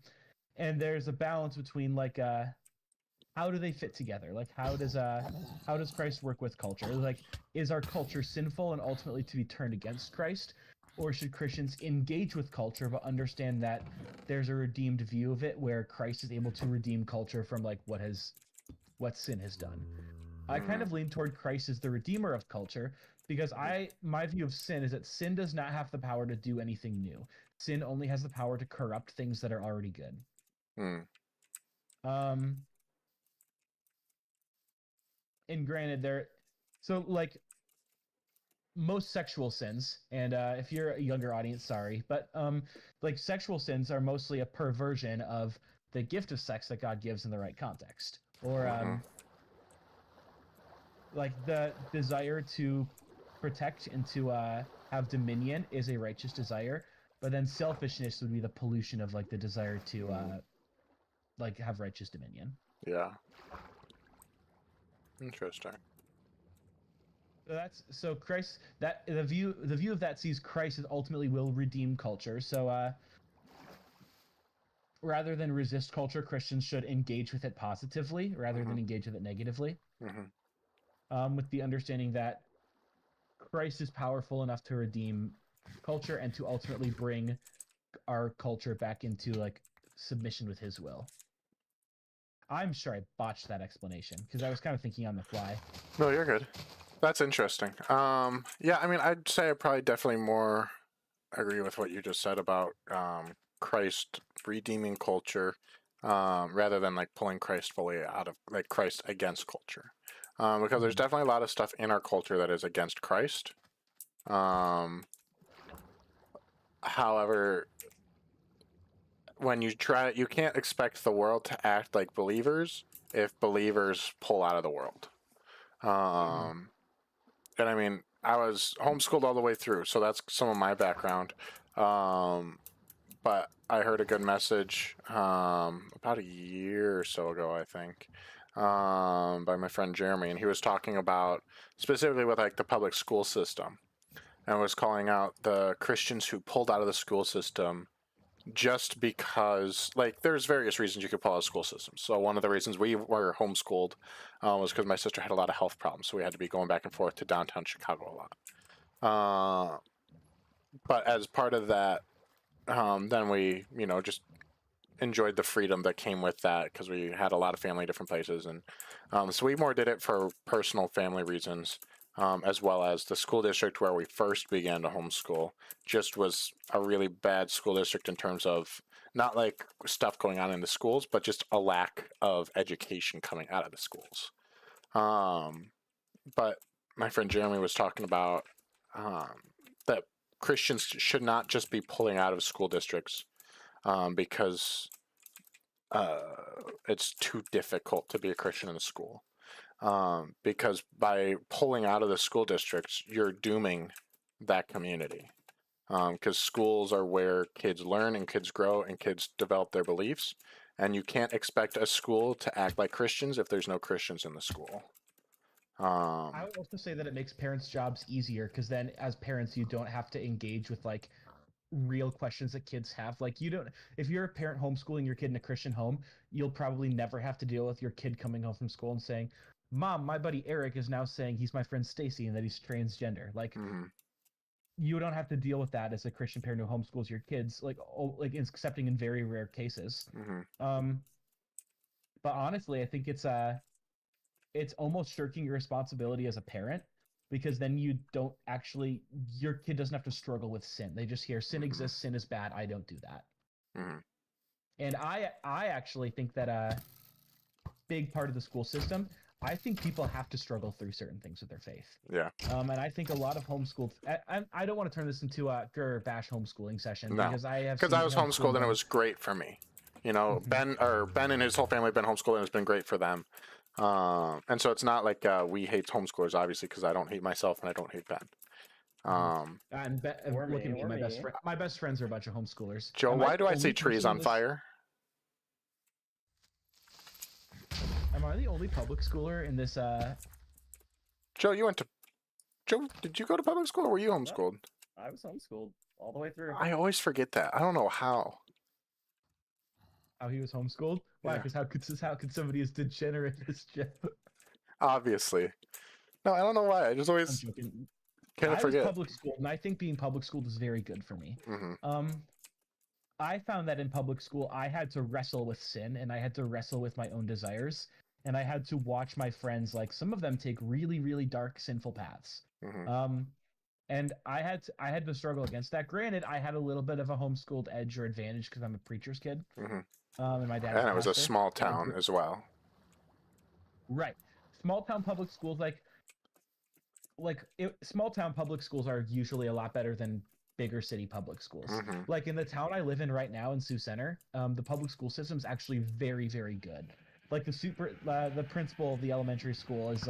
And there's a balance between like how do they fit together? Like how does Christ work with culture? Like is our culture sinful and ultimately to be turned against Christ? Or should Christians engage with culture but understand that there's a redeemed view of it where Christ is able to redeem culture from like what sin has done? I kind of lean toward Christ as the redeemer of culture because my view of sin is that sin does not have the power to do anything new. Sin only has the power to corrupt things that are already good. And granted, so like most sexual sins, and if you're a younger audience, sorry, but like sexual sins are mostly a perversion of the gift of sex that God gives in the right context, or like the desire to protect and to have dominion is a righteous desire, but then selfishness would be the pollution of like the desire to like have righteous dominion. Yeah. Interesting. So Christ, that the view of that sees Christ as ultimately will redeem culture. So rather than resist culture, Christians should engage with it positively rather than engage with it negatively. With the understanding that Christ is powerful enough to redeem culture and to ultimately bring our culture back into like submission with His will. I'm sure I botched that explanation because I was kind of thinking on the fly. No, you're good. That's interesting. Yeah, I mean, I'd say I probably definitely more agree with what you just said about Christ redeeming culture, rather than like pulling Christ fully out of like Christ against culture, because there's definitely a lot of stuff in our culture that is against Christ. However, when you try, you can't expect the world to act like believers if believers pull out of the world. And I mean, I was homeschooled all the way through, so that's some of my background. But I heard a good message about a year or so ago, I think, by my friend Jeremy, and he was talking about specifically with like the public school system, and was calling out the Christians who pulled out of the school system just because, like, there's various reasons you could pull out of school systems. So one of the reasons we were homeschooled was because my sister had a lot of health problems, so we had to be going back and forth to downtown Chicago a lot. But as part of that, then we, just enjoyed the freedom that came with that because we had a lot of family in different places, and so we more did it for personal family reasons. As well as the school district where we first began to homeschool just was a really bad school district in terms of not like stuff going on in the schools, but just a lack of education coming out of the schools. But my friend Jeremy was talking about that Christians should not just be pulling out of school districts because it's too difficult to be a Christian in a school. Because by pulling out of the school districts, you're dooming that community. Because schools are where kids learn and kids grow and kids develop their beliefs. and you can't expect a school to act like Christians if there's no Christians in the school. I would also say that it makes parents' jobs easier because then, as parents, you don't have to engage with like real questions that kids have. Like, you don't, if you're a parent homeschooling your kid in a Christian home, you'll probably never have to deal with your kid coming home from school and saying, "Mom, my buddy Eric is now saying he's my friend Stacy and that he's transgender." Like, you don't have to deal with that as a Christian parent who homeschools your kids, like excepting in very rare cases. But honestly, I think it's almost shirking your responsibility as a parent, because then you don't actually, your kid doesn't have to struggle with sin. They just hear sin exists, sin is bad, I don't do that. And I actually think that a big part of the school system, I think people have to struggle through certain things with their faith. Yeah. And I think a lot of homeschooled, I don't want to turn this into a bash homeschooling session, because I was homeschooled and it was great for me. You know, Ben and his whole family have been homeschooled and it's been great for them. And so it's not like we hate homeschoolers, obviously, because I don't hate myself and I don't hate Ben. And look at me, my best friends are a bunch of homeschoolers. Joe, why do I see trees on fire? Am I the only public schooler in this? Joe, did you go to public school or were you homeschooled? I was homeschooled all the way through. I always forget that. I don't know how. How he was homeschooled? Why? Because how could somebody as degenerate as Jeff? Obviously. No, I don't know why. I just always kind of forget. I was public schooled, and I think being public schooled is very good for me. I found that in public school, I had to wrestle with sin, and I had to wrestle with my own desires, and I had to watch my friends, like some of them, take really, really dark, sinful paths. And I had to struggle against that. Granted, I had a little bit of a homeschooled edge or advantage because I'm a preacher's kid. And my dad. And it was a small town as well. Right. Small town public schools, small town public schools are usually a lot better than bigger city public schools. Like in the town I live in right now in Sioux Center, the public school system is actually very, very good. Like the principal of the elementary school is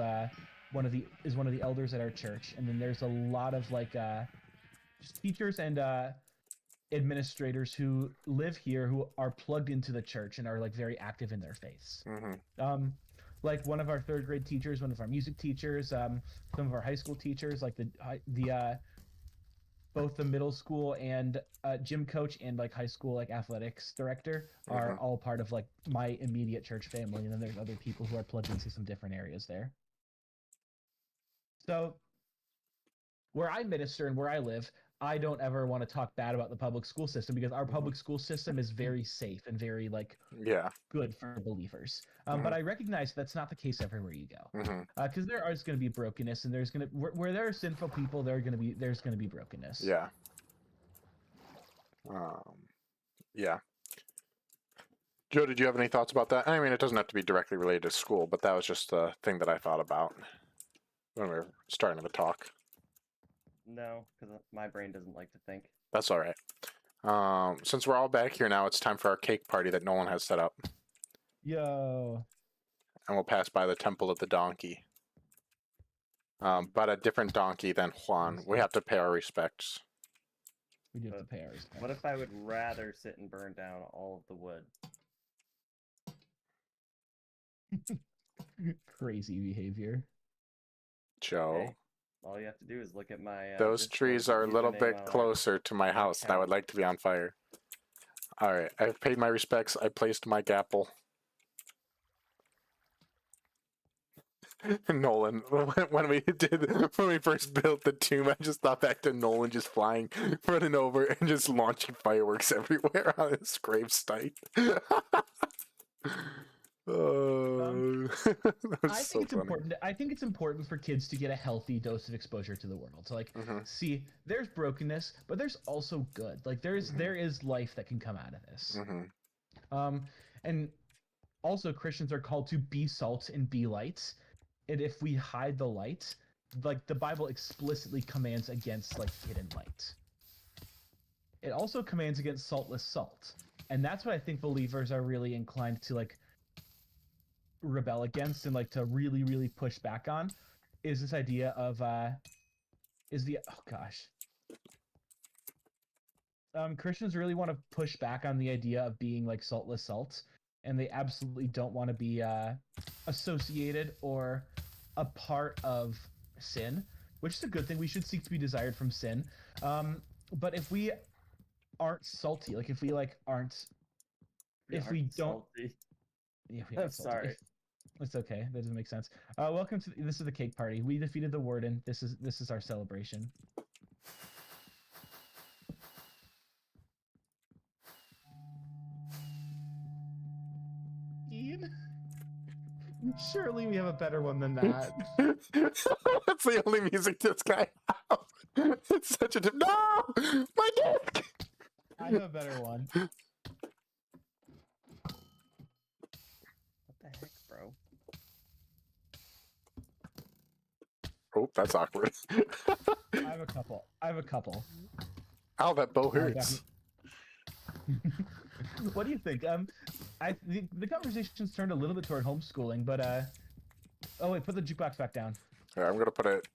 one of the elders at our church, and then there's a lot of just teachers and administrators who live here who are plugged into the church and are like very active in their faiths. Like one of our third grade teachers, one of our music teachers, some of our high school teachers, like both the middle school and gym coach and like high school like athletics director are all part of like my immediate church family, and then there's other people who are plugged into some different areas there. So where I minister and where I live, I don't ever want to talk bad about the public school system, because our public school system is very safe and very good for believers. But I recognize that's not the case everywhere you go, because there is going to be brokenness, and there's going to where there are sinful people, there's going to be brokenness. Yeah. Yeah. Joe, did you have any thoughts about that? I mean, it doesn't have to be directly related to school, but that was just the thing that I thought about when we were starting the talk. No, because my brain doesn't like to think. That's all right. Since we're all back here now, it's time for our cake party that Nolan has set up. Yo. And we'll pass by the Temple of the Donkey. But a different donkey than Juan. We have to pay our respects. We do have to pay our respects. What if I would rather sit and burn down all of the wood? Crazy behavior. Joe. Hey, all you have to do is look at my... Those trees are a little bit closer to my house, and I would like to be on fire. Alright, I've paid my respects. I placed my gapple. Nolan, when we first built the tomb, I just thought back to Nolan just flying, running over, and just launching fireworks everywhere on his gravesite. I think it's important for kids to get a healthy dose of exposure to the world. So see, there's brokenness, but there's also good. Like there is life that can come out of this. And also Christians are called to be salt and be lights. And if we hide the light, like the Bible explicitly commands against like hidden light. It also commands against saltless salt. And that's what I think believers are really inclined to like rebel against and like to really, really push back on, is this idea of Christians really want to push back on the idea of being like saltless salt and they absolutely don't want to be associated or a part of sin, which is a good thing. We should seek to be desired from sin. But if we aren't salty, like if we aren't, if we don't, salty. yeah, if we I'm aren't salty. sorry. It's okay. That doesn't make sense. Welcome to this is the cake party. We defeated the warden. This is our celebration. Ian? Surely we have a better one than that. That's the only music this guy has. It's such a no, my dick. I have a better one. What the heck, bro? Oh, that's awkward. I have a couple. Ow, that bow hurts. What do you think? The conversation's turned a little bit toward homeschooling, but oh wait, put the jukebox back down. Here, I'm gonna put it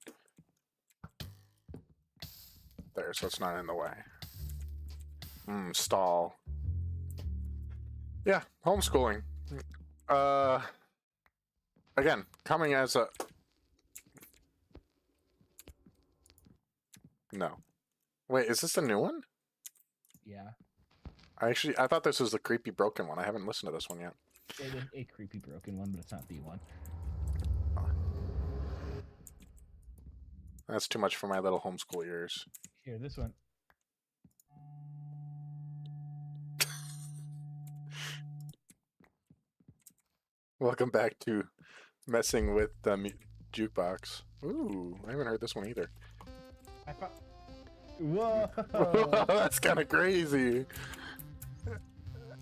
there, so it's not in the way. Stall. Yeah, homeschooling. Again, coming as a no. Wait, is this a new one? Yeah, I thought this was the creepy broken one. I haven't listened to this one yet. it is a creepy broken one, but it's not the one. That's too much for my little homeschool ears. Here, this one. Welcome back to messing with the jukebox. Ooh, I haven't heard this one either. I thought. Whoa! That's kind of crazy.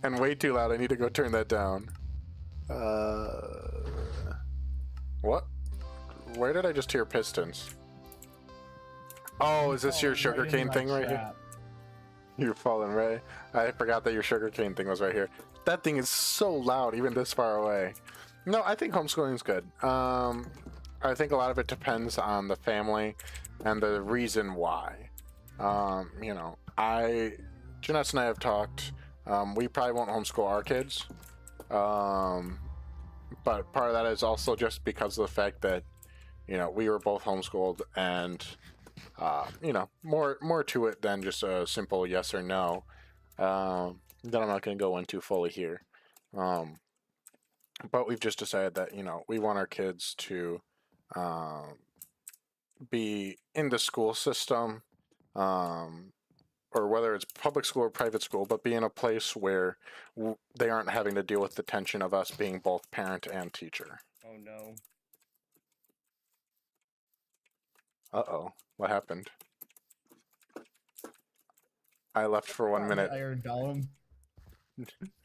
And way too loud. I need to go turn that down. What? Where did I just hear pistons? Oh, is this your sugarcane thing right here? You're falling right. I forgot that your sugarcane thing was right here. That thing is so loud, even this far away. No, I think homeschooling is good. I think a lot of it depends on the family and the reason why. You know, Jeanette and I have talked. We probably won't homeschool our kids. But part of that is also just because of the fact that, you know, we were both homeschooled and, you know, more to it than just a simple yes or no. That I'm not going to go into fully here. But we've just decided that, you know, we want our kids to be in the school system, or whether it's public school or private school, but be in a place where they aren't having to deal with the tension of us being both parent and teacher. Oh no. Uh-oh. What happened? I left for 1 minute. Iron Golem.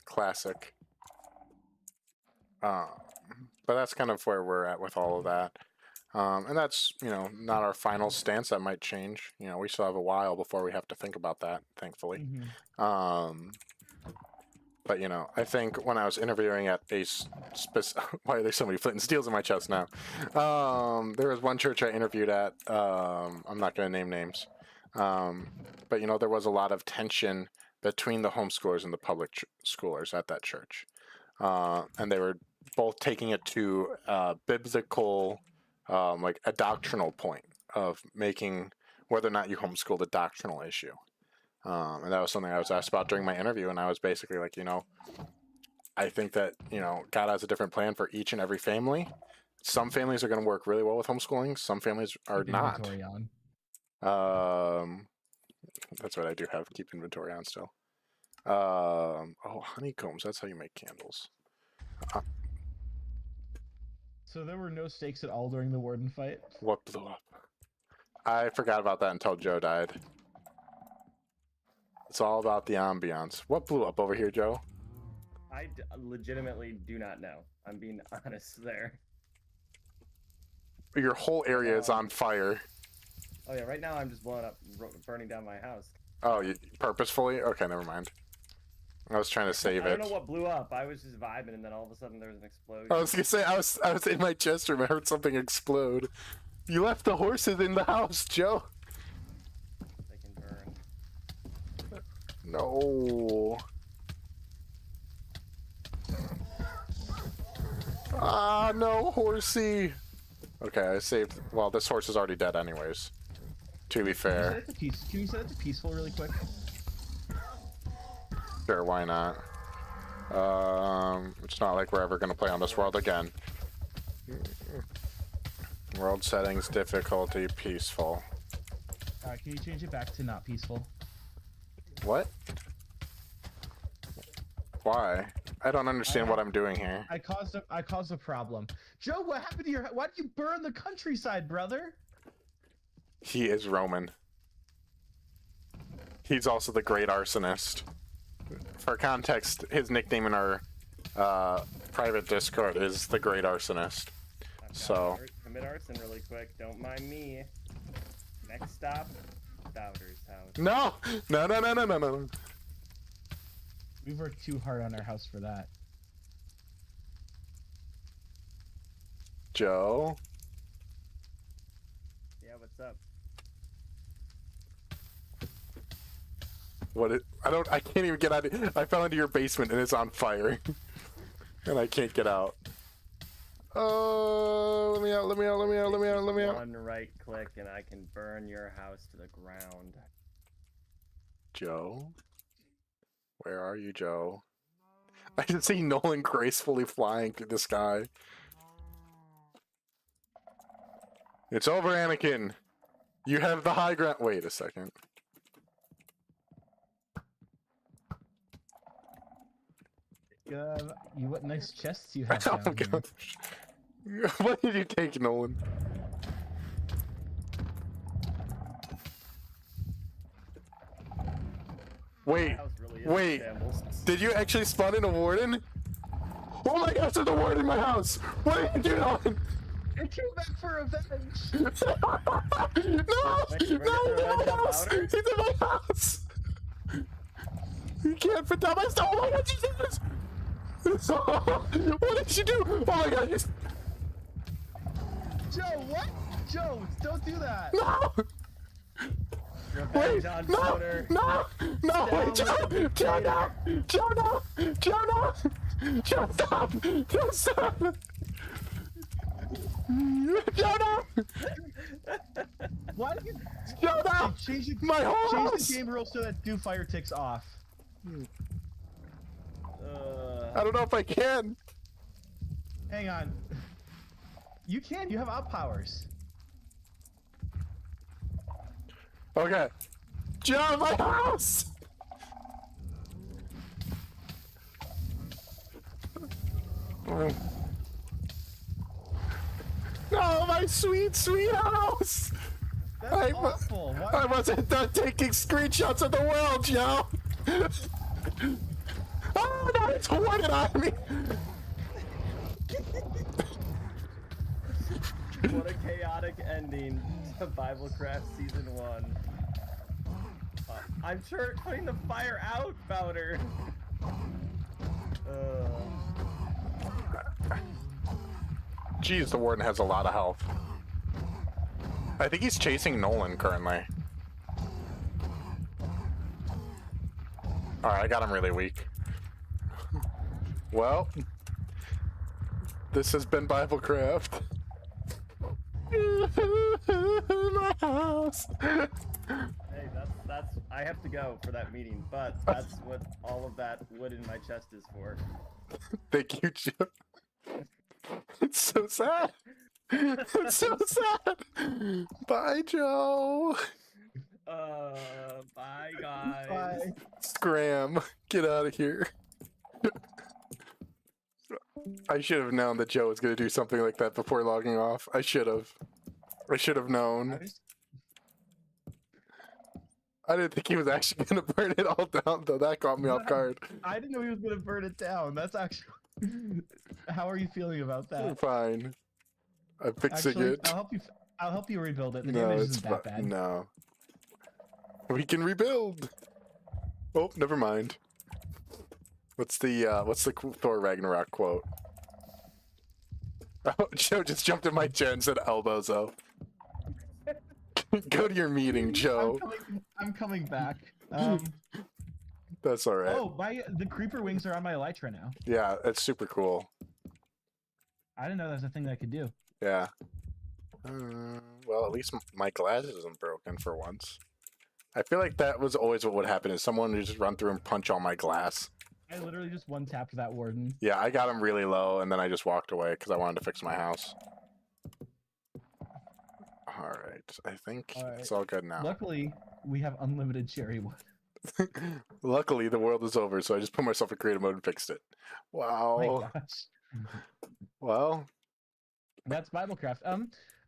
Classic. But that's kind of where we're at with all of that. And that's, you know, not our final stance. That might change. You know, we still have a while before we have to think about that, thankfully. Mm-hmm. But, you know, I think when I was interviewing at a why are there so many flint and steels in my chest now? There was one church I interviewed at. I'm not going to name names. But, you know, there was a lot of tension between the homeschoolers and the public schoolers at that church. And they were both taking it to biblical, like a doctrinal point of making whether or not you homeschooled a doctrinal issue. And that was something I was asked about during my interview. And I was basically like, you know, I think that, you know, God has a different plan for each and every family. Some families are going to work really well with homeschooling. Some families are not. That's what I do have. Keep inventory on still. Oh, honeycombs. That's how you make candles. So there were no stakes at all during the warden fight? What blew up? I forgot about that until Joe died. It's all about the ambiance. What blew up over here, Joe? I legitimately do not know. I'm being honest there. Your whole area is on fire. Oh yeah, right now I'm just blowing up, burning down my house. Oh, you purposefully? Okay, never mind. I was trying to save I it. don't know what blew up. I was just vibing, and then all of a sudden there was an explosion. I was gonna say I was in my chest room. I heard something explode. You left the horses in the house, Joe. They can burn. No. Ah, no, horsey. Okay, I saved. Well, this horse is already dead, anyways. To be fair. Can you set it to peaceful really quick? Sure, why not? It's not like we're ever gonna play on this world again. World settings, difficulty, peaceful. Can you change it back to not peaceful? What? Why? I don't understand what I'm doing here. I caused a problem. Joe, what happened to your? Why did you burn the countryside, brother? He is Roman. He's also the great arsonist. For context, his nickname in our private Discord is the great arsonist. So commit arson really quick. Don't mind me. Next stop, Bowder's house. no. We've worked too hard on our house for that. Joe. Yeah, what's up? I can't even get out. I fell into your basement and it's on fire. And I can't get out. Oh, let me out. One right click and I can burn your house to the ground. Joe? Where are you, Joe? I can see Nolan gracefully flying through the sky. It's over, Anakin. You have the high ground. Wait a second. What nice chests you have Oh down here. gosh. What did you take, Nolan? Wait, House really is wait. shambles. Did you actually spawn in a warden? Oh my gosh, there's a warden in my house! What did you do, Nolan? I came back for revenge! No! Wait, we're No, gonna he's in revenge my on house! Powder? He's in my house! You can't fit down my stuff! Oh my god, Jesus! What did you do? Oh my god, he's... Joe, what? Joe, don't do that! No! Wait, Revenge on no! Powder. No! No! Wait, Joe! with the Joe, no! Joe, no! Joe, no! Joe, stop! Joe, stop! Joe, no! Why do you Joe, no! change the, My whole change house! the game rules so that do fire ticks off? I don't know if I can. Hang on. You can. You have up powers. Okay. Joe, my house! No, my sweet, sweet house! That's I- awful. Why? I wasn't done taking screenshots of the world, Joe! Oh, no, it's warning on me! What a chaotic ending to BibleCraft Season 1. I'm sure putting the fire out, Powder. Jeez, the warden has a lot of health. I think he's chasing Nolan currently. Alright, I got him really weak. Well, this has been BibleCraft. My house. Hey, that's. I have to go for that meeting, but that's what all of that wood in my chest is for. Thank you, Joe. It's so sad. It's so sad. Bye, Joe. Bye guys. Bye. Scram. Get out of here. I should have known that Joe was going to do something like that before logging off. I should have. I should have known. I didn't think he was actually going to burn it all down, though. That caught me off guard. I didn't know he was gonna burn it down. That's actually. How are you feeling about that? Fine. I'm fixing Actually, it. I'll help you rebuild it. The No, damage it's isn't that bad. no. We can rebuild. Oh, never mind. What's the Thor Ragnarok quote? Oh, Joe just jumped in my chair and said elbozo. Go to your meeting, Joe. I'm coming back. That's all right. Oh, the creeper wings are on my elytra now. Yeah, it's super cool. I didn't know that was a thing that I could do. Yeah. Well, at least my glass isn't broken for once. I feel like that was always what would happen is someone would just run through and punch all my glass. I literally just one-tapped that warden. Yeah, I got him really low, and then I just walked away because I wanted to fix my house. All right, I think it's all good now. Luckily, we have unlimited cherry wood. Luckily, the world is over, so I just put myself in creative mode and fixed it. Wow. My gosh. Well, That's BibleCraft.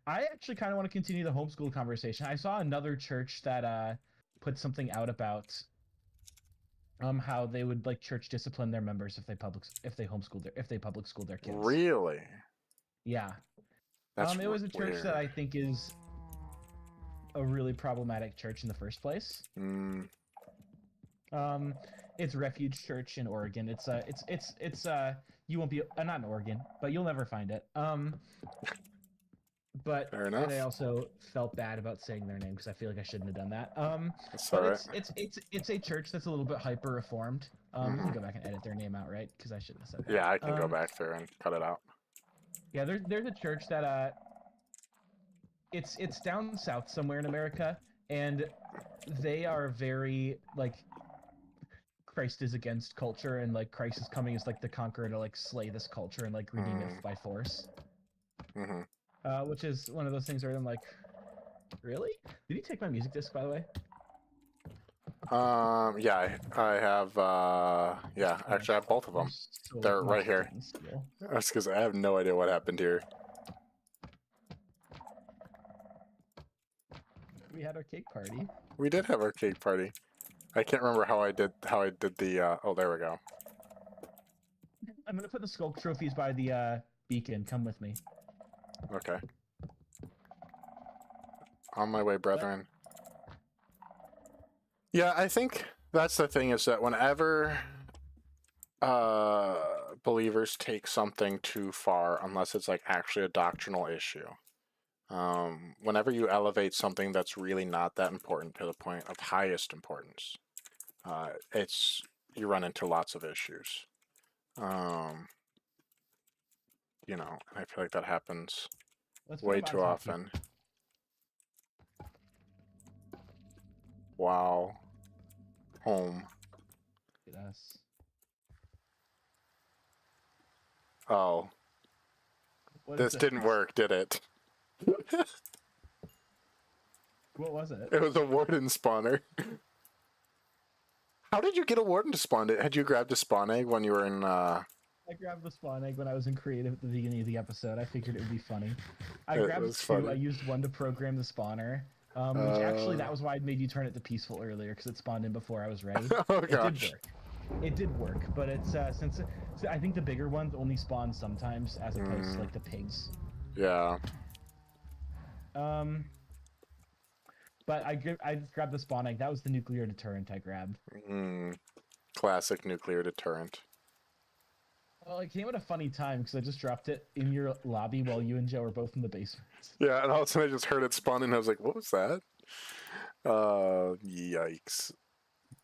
I actually kind of want to continue the homeschool conversation. I saw another church that put something out about how they would like church discipline their members if they public school their kids. really? Yeah. That's It was a church weird. that I think is a really problematic church in the first place. Mm, It's Refuge Church in Oregon. It's you won't be not in Oregon, but you'll never find it. But Fair enough. and I also felt bad about saying their name because I feel like I shouldn't have done that. that's But all right. it's a church that's a little bit hyper reformed. We can go back and edit their name out, right? Because I shouldn't have said that. Yeah, I can go back there and cut it out. Yeah, there's a church that it's down south somewhere in America, and they are very like Christ is against culture, and like Christ is coming as like the conqueror to like slay this culture and like redeem it by force. Mm-hmm. Which is one of those things where I'm like, really? Did he take my music disc, by the way? Yeah, I have. Yeah, actually, I have both of them. So They're much right here. fucking skill. That's because I have no idea what happened here. We had our cake party. We did have our cake party. I can't remember how I did the. Oh, there we go. I'm gonna put the skulk trophies by the beacon. Come with me. Okay. On my way, brethren. Yeah, I think that's the thing is that whenever believers take something too far, unless it's like actually a doctrinal issue, whenever you elevate something that's really not that important to the point of highest importance, you run into lots of issues. You know, I feel like that happens Let's put way them on too top here. often. Wow. Home. Look at us. Oh, What is this didn't work, did it? What was it? It was a warden spawner. How did you get a warden to spawn it? Had you grabbed a spawn egg when you were in, I grabbed the spawn egg when I was in creative at the beginning of the episode. I figured it would be funny. I It grabbed was two. funny. I used one to program the spawner. Which actually, that was why I made you turn it to peaceful earlier, because it spawned in before I was ready. Oh It gosh. did work. It did work, but it's so I think the bigger ones only spawn sometimes, as opposed to like the pigs. Yeah. But I just grabbed the spawn egg. That was the nuclear deterrent I grabbed. Classic nuclear deterrent. Well, it came at a funny time because I just dropped it in your lobby while you and Joe were both in the basement. Yeah, and all of a sudden I just heard it spawn and I was like, what was that? Yikes.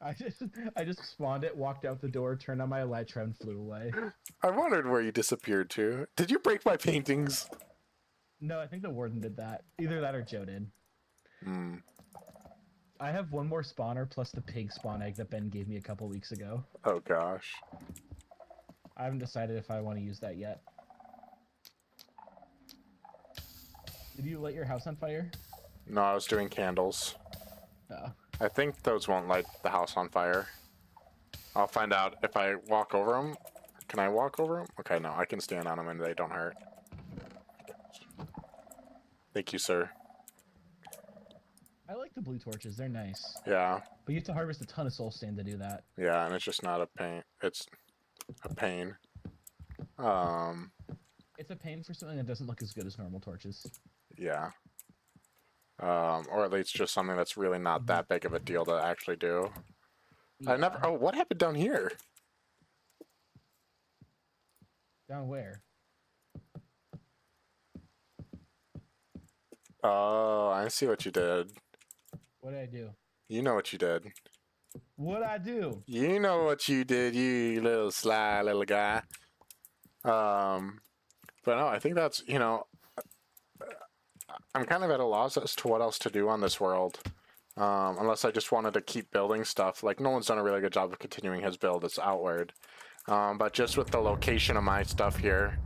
I just spawned it, walked out the door, turned on my elytra, and flew away. I wondered where you disappeared to. Did you break my paintings? No, I think the warden did that. Either that or Joe did. Hmm. I have one more spawner plus the pig spawn egg that Ben gave me a couple weeks ago. Oh gosh. I haven't decided if I want to use that yet. Did you light your house on fire? No, I was doing candles. Oh. I think those won't light the house on fire. I'll find out if I walk over them. Can I walk over them? Okay, no, I can stand on them and they don't hurt. Thank you, sir. I like the blue torches. They're nice. Yeah, But you have to harvest a ton of soul sand to do that. yeah, and it's just not a pain. It's a pain. It's a pain for something that doesn't look as good as normal torches. Yeah. Or at least just something that's really not that big of a deal to actually do. I never. Oh, what happened down here? Down where? Oh, I see what you did. What did I do? You know what you did. What'd I do? You know what you did, you little sly little guy. But no, I think that's, you know, I'm kind of at a loss as to what else to do on this world. Unless I just wanted to keep building stuff. Like, no one's done a really good job of continuing his build. It's outward. But just with the location of my stuff here,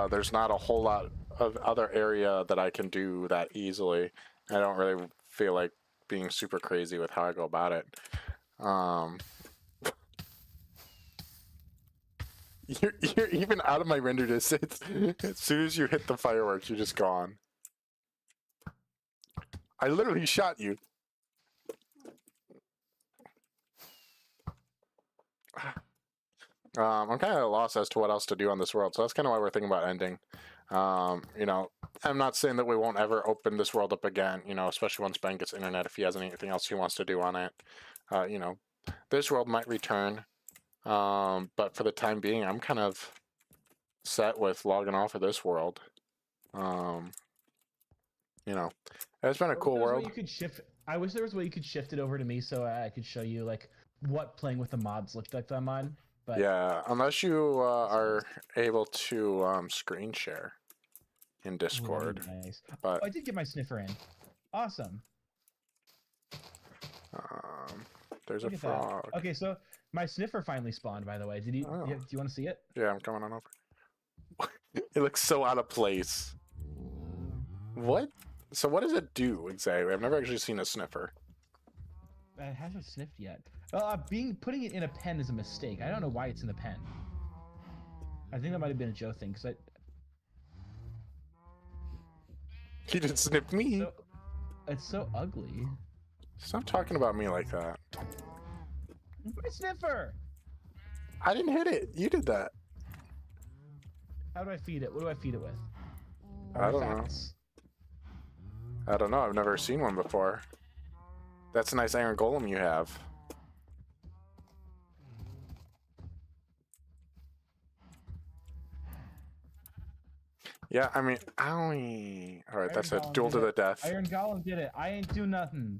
there's not a whole lot of other area that I can do that easily. I don't really feel like being super crazy with how I go about it. You're even out of my render distance. As soon as you hit the fireworks, you're just gone. I literally shot you. I'm kind of at a loss as to what else to do on this world, so that's kind of why we're thinking about ending. You know, I'm not saying that we won't ever open this world up again, you know, especially once Ben gets internet, if he has anything else he wants to do on it. You know, this world might return, but for the time being, I'm kind of set with logging off of this world. You know, it's been a cool world. You could shift. I wish there was a way you could shift it over to me so I could show you like what playing with the mods looked like on mine. But yeah, unless you are able to screen share in Discord. Ooh, nice. But I did get my sniffer in. Awesome. There's Look a at frog. that. Okay, so my sniffer finally spawned. By the way, did you? Oh. Do you want to see it? Yeah, I'm coming on over. It looks so out of place. What? So what does it do exactly? I've never actually seen a sniffer. It hasn't sniffed yet. Putting it in a pen is a mistake. I don't know why it's in the pen. I think that might have been a Joe thing because He didn't sniff me. it's so ugly. Stop talking about me like that. My sniffer. I didn't hit it. You did that. How do I feed it? What do I feed it with? I don't know. I don't know. I've never seen one before. That's a nice iron golem you have. Yeah, I mean, owie. All right, that's a duel to the death. Iron Golem did it. I ain't do nothing.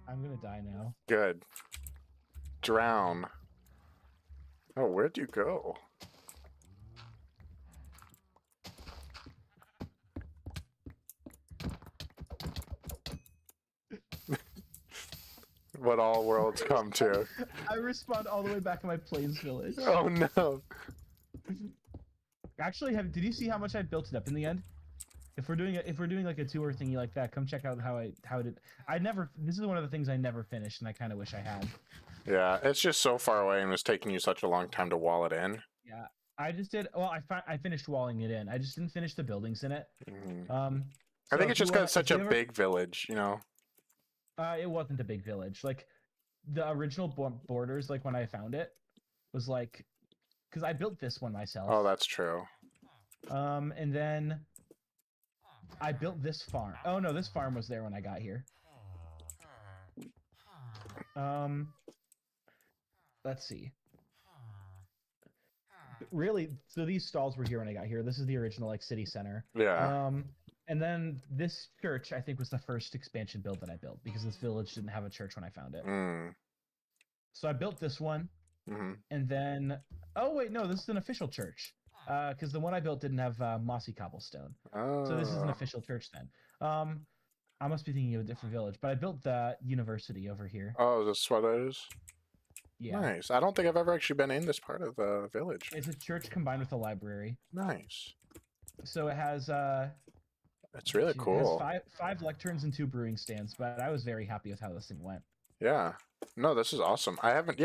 I'm gonna die now. Good. Drown. Oh, where'd you go? What all worlds come to. I respawned all the way back in my Plains village. Oh no. Actually, did you see how much I built it up in the end? If we're doing like a tour thingy like that, come check out how it did. This is one of the things I never finished, and I kind of wish I had. Yeah, it's just so far away and was taking you such a long time to wall it in. Yeah, I just did. Well, I finished walling it in. I just didn't finish the buildings in it. Mm-hmm. I think it's just got such a big village, you know. It wasn't a big village. Like the original borders, like when I found it, was like, because I built this one myself. Oh, that's true. And then I built this farm. Oh no, this farm was there when I got here. Let's see. Really, so these stalls were here when I got here. This is the original like city center. Yeah. And then this church, I think, was the first expansion build that I built because this village didn't have a church when I found it. Mm. So I built this one, and then oh wait, no, this is an official church because the one I built didn't have mossy cobblestone. Oh. So this is an official church then. I must be thinking of a different village, but I built the university over here. Oh, that's what it is? Yeah. Nice. I don't think I've ever actually been in this part of the village. It's a church combined with a library. Nice. So it has it's really cool. It has five lecterns and 2 brewing stands, but I was very happy with how this thing went. Yeah. No, this is awesome. I haven't.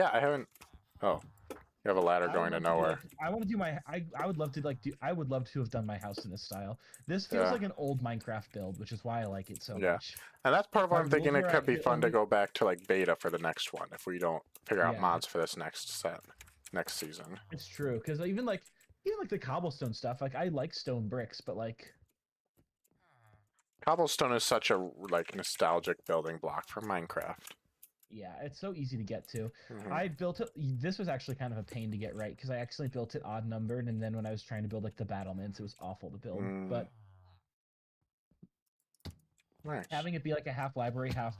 Oh, you have a ladder going to nowhere. I want to do my. I would love to I would love to have done my house in this style. This feels like an old Minecraft build, which is why I like it so much. And that's part of why I'm thinking it could be fun to go back to like beta for the next one if we don't figure out mods for this next season. It's true because even like the cobblestone stuff, like I like stone bricks, but like cobblestone is such a like nostalgic building block for Minecraft. Yeah, it's so easy to get to. Mhm. I built it. This was actually kind of a pain to get right because I actually built it odd numbered, and then when I was trying to build like the battlements, it was awful to build. Mm. But Nice. having it be like a half library, half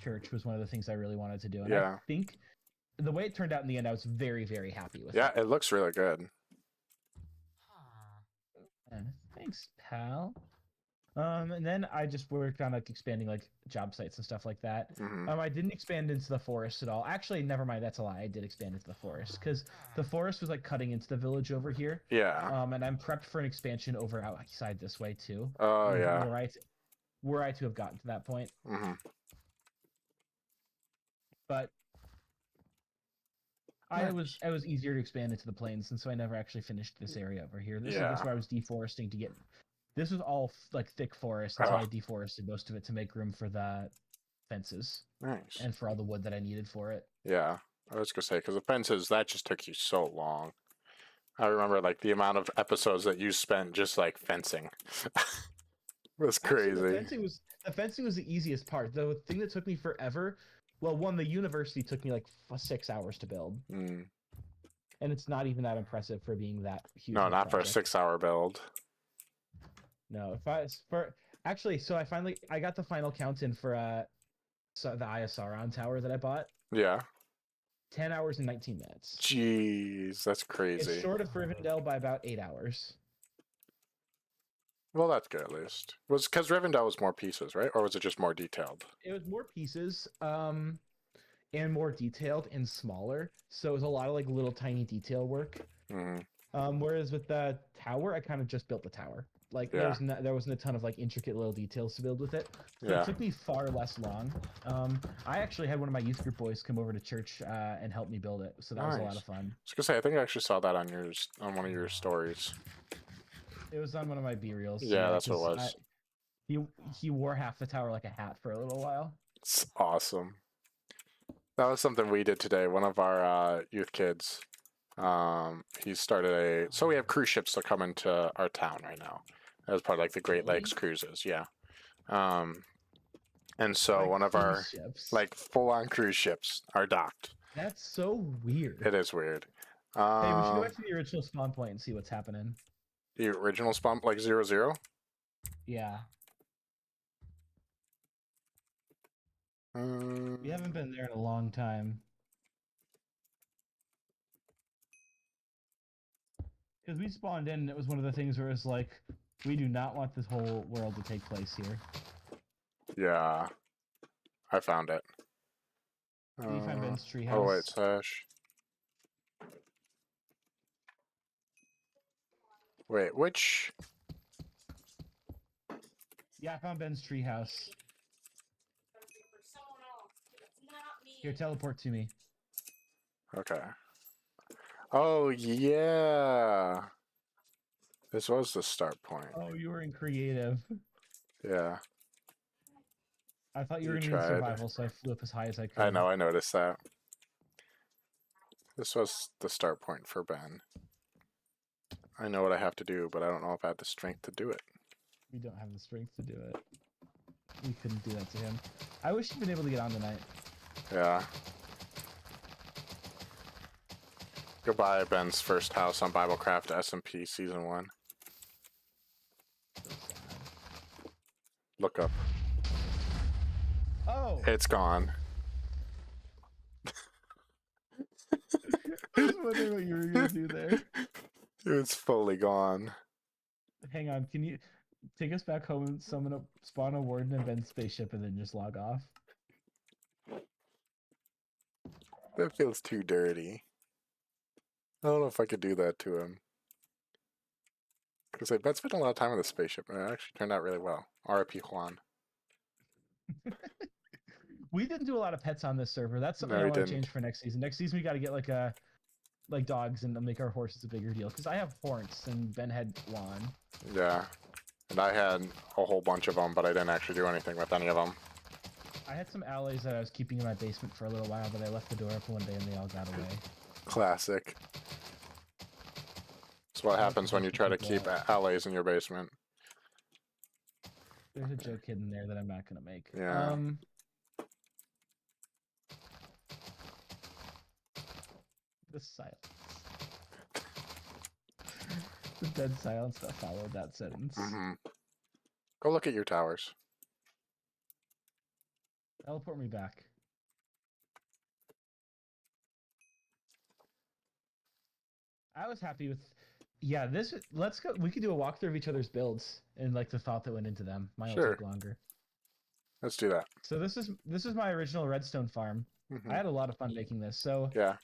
church was one of the things I really wanted to do. And Yeah. I think the way it turned out in the end, I was very, very happy with Yeah, it. it looks really good. Thanks, pal. And then I just worked on like expanding like job sites and stuff like that. Mhm. I didn't expand into the forest at all. Actually, never mind. That's a lie. I did expand into the forest because the forest was like cutting into the village over here. Yeah. And I'm prepped for an expansion over outside this way too. Oh yeah. Were I to have gotten to that point. Mhm. But Nice. I was easier to expand into the plains, and so I never actually finished this area over here. This Yeah. is where I was deforesting to get. This was all like thick forest, and so I deforested most of it to make room for the fences Nice. and for all the wood that I needed for it. Yeah. I was gonna say because the fences that just took you so long. I remember like the amount of episodes that you spent just like fencing. was crazy. Actually, the fencing was the easiest part. The thing that took me forever. Well, one, the university took me like 6 hours to build, Mm. and it's not even that impressive for being that huge. No, of a not for a project. 6-hour build. No, so I got the final count in for the Eye of Sauron tower that I bought. Yeah. 10 hours and 19 minutes. Jeez, that's crazy. It's short of Rivendell by about 8 hours. Well, that's good at least. Was because Rivendell was more pieces, right? Or was it just more detailed? It was more pieces, and more detailed and smaller. So it was a lot of like little tiny detail work. Mm-hmm. Whereas with the tower, I kind of just built the tower. Like Yeah. there wasn't a ton of like intricate little details to build with it. So Yeah. it took me far less long. I actually had one of my youth group boys come over to church and help me build it. So that was a lot Nice. of fun. I was gonna say, I think I actually saw that on one of your stories. It was on one of my B-reels. Yeah, that's what it 'cause was. He wore half the tower like a hat for a little while. It's awesome. That was something we did today. One of our youth kids, he started so we have cruise ships that come into our town right now. As part of like the Great Really? Lakes cruises, yeah. And so Like one of cruise our ships. like full-on cruise ships are docked. That's so weird. It is weird. Hey, we should go back to the original spawn point and see what's happening. The original spawn, like 0-0? Yeah. We haven't been there in a long time. Because we spawned in and it was one of the things where it's like, we do not want this whole world to take place here. Yeah. I found it. Did you find Ben's treehouse? Oh, wait, slash. Wait, which? Yeah, I found Ben's treehouse. Here, teleport to me. Okay. Oh, yeah. This was the start point. Oh, you were in creative. Yeah. I thought you were You going to be in tried. survival, so I flew up as high as I could. I know, I noticed that. This was the start point for Ben. I know what I have to do, but I don't know if I have the strength to do it. We don't have the strength to do it. We couldn't do that to him. I wish you'd been able to get on tonight. Yeah. Goodbye, Ben's first house on BibleCraft SMP Season 1. So sad. Look up. Oh! It's gone. I was wondering what you were going to do there. It's fully gone. Hang on, can you take us back home and spawn a warden and Ben's spaceship and then just log off? That feels too dirty. I don't know if I could do that to him. Because I bet spent a lot of time on the spaceship, and it actually turned out really well. R.I.P. Juan. We didn't do a lot of pets on this server. That's something No, I we want to didn't. change for next season. Next season we got to get like dogs and make our horses a bigger deal. Because I have horns and Ben had lawn. Yeah. And I had a whole bunch of them, but I didn't actually do anything with any of them. I had some allies that I was keeping in my basement for a little while, but I left the door open one day and they all got away. Classic. That's what happens when you try to keep allies in your basement. There's a joke hidden there that I'm not gonna make. Yeah. The silence. The dead silence that followed that sentence. Go look at your towers. Teleport me back. I was happy with. Yeah, this. Let's go. We could do a walkthrough of each other's builds and like the thought that went into them. Mine will Sure. take longer. Let's do that. So this is my original redstone farm. I had a lot of fun making this. So Yeah.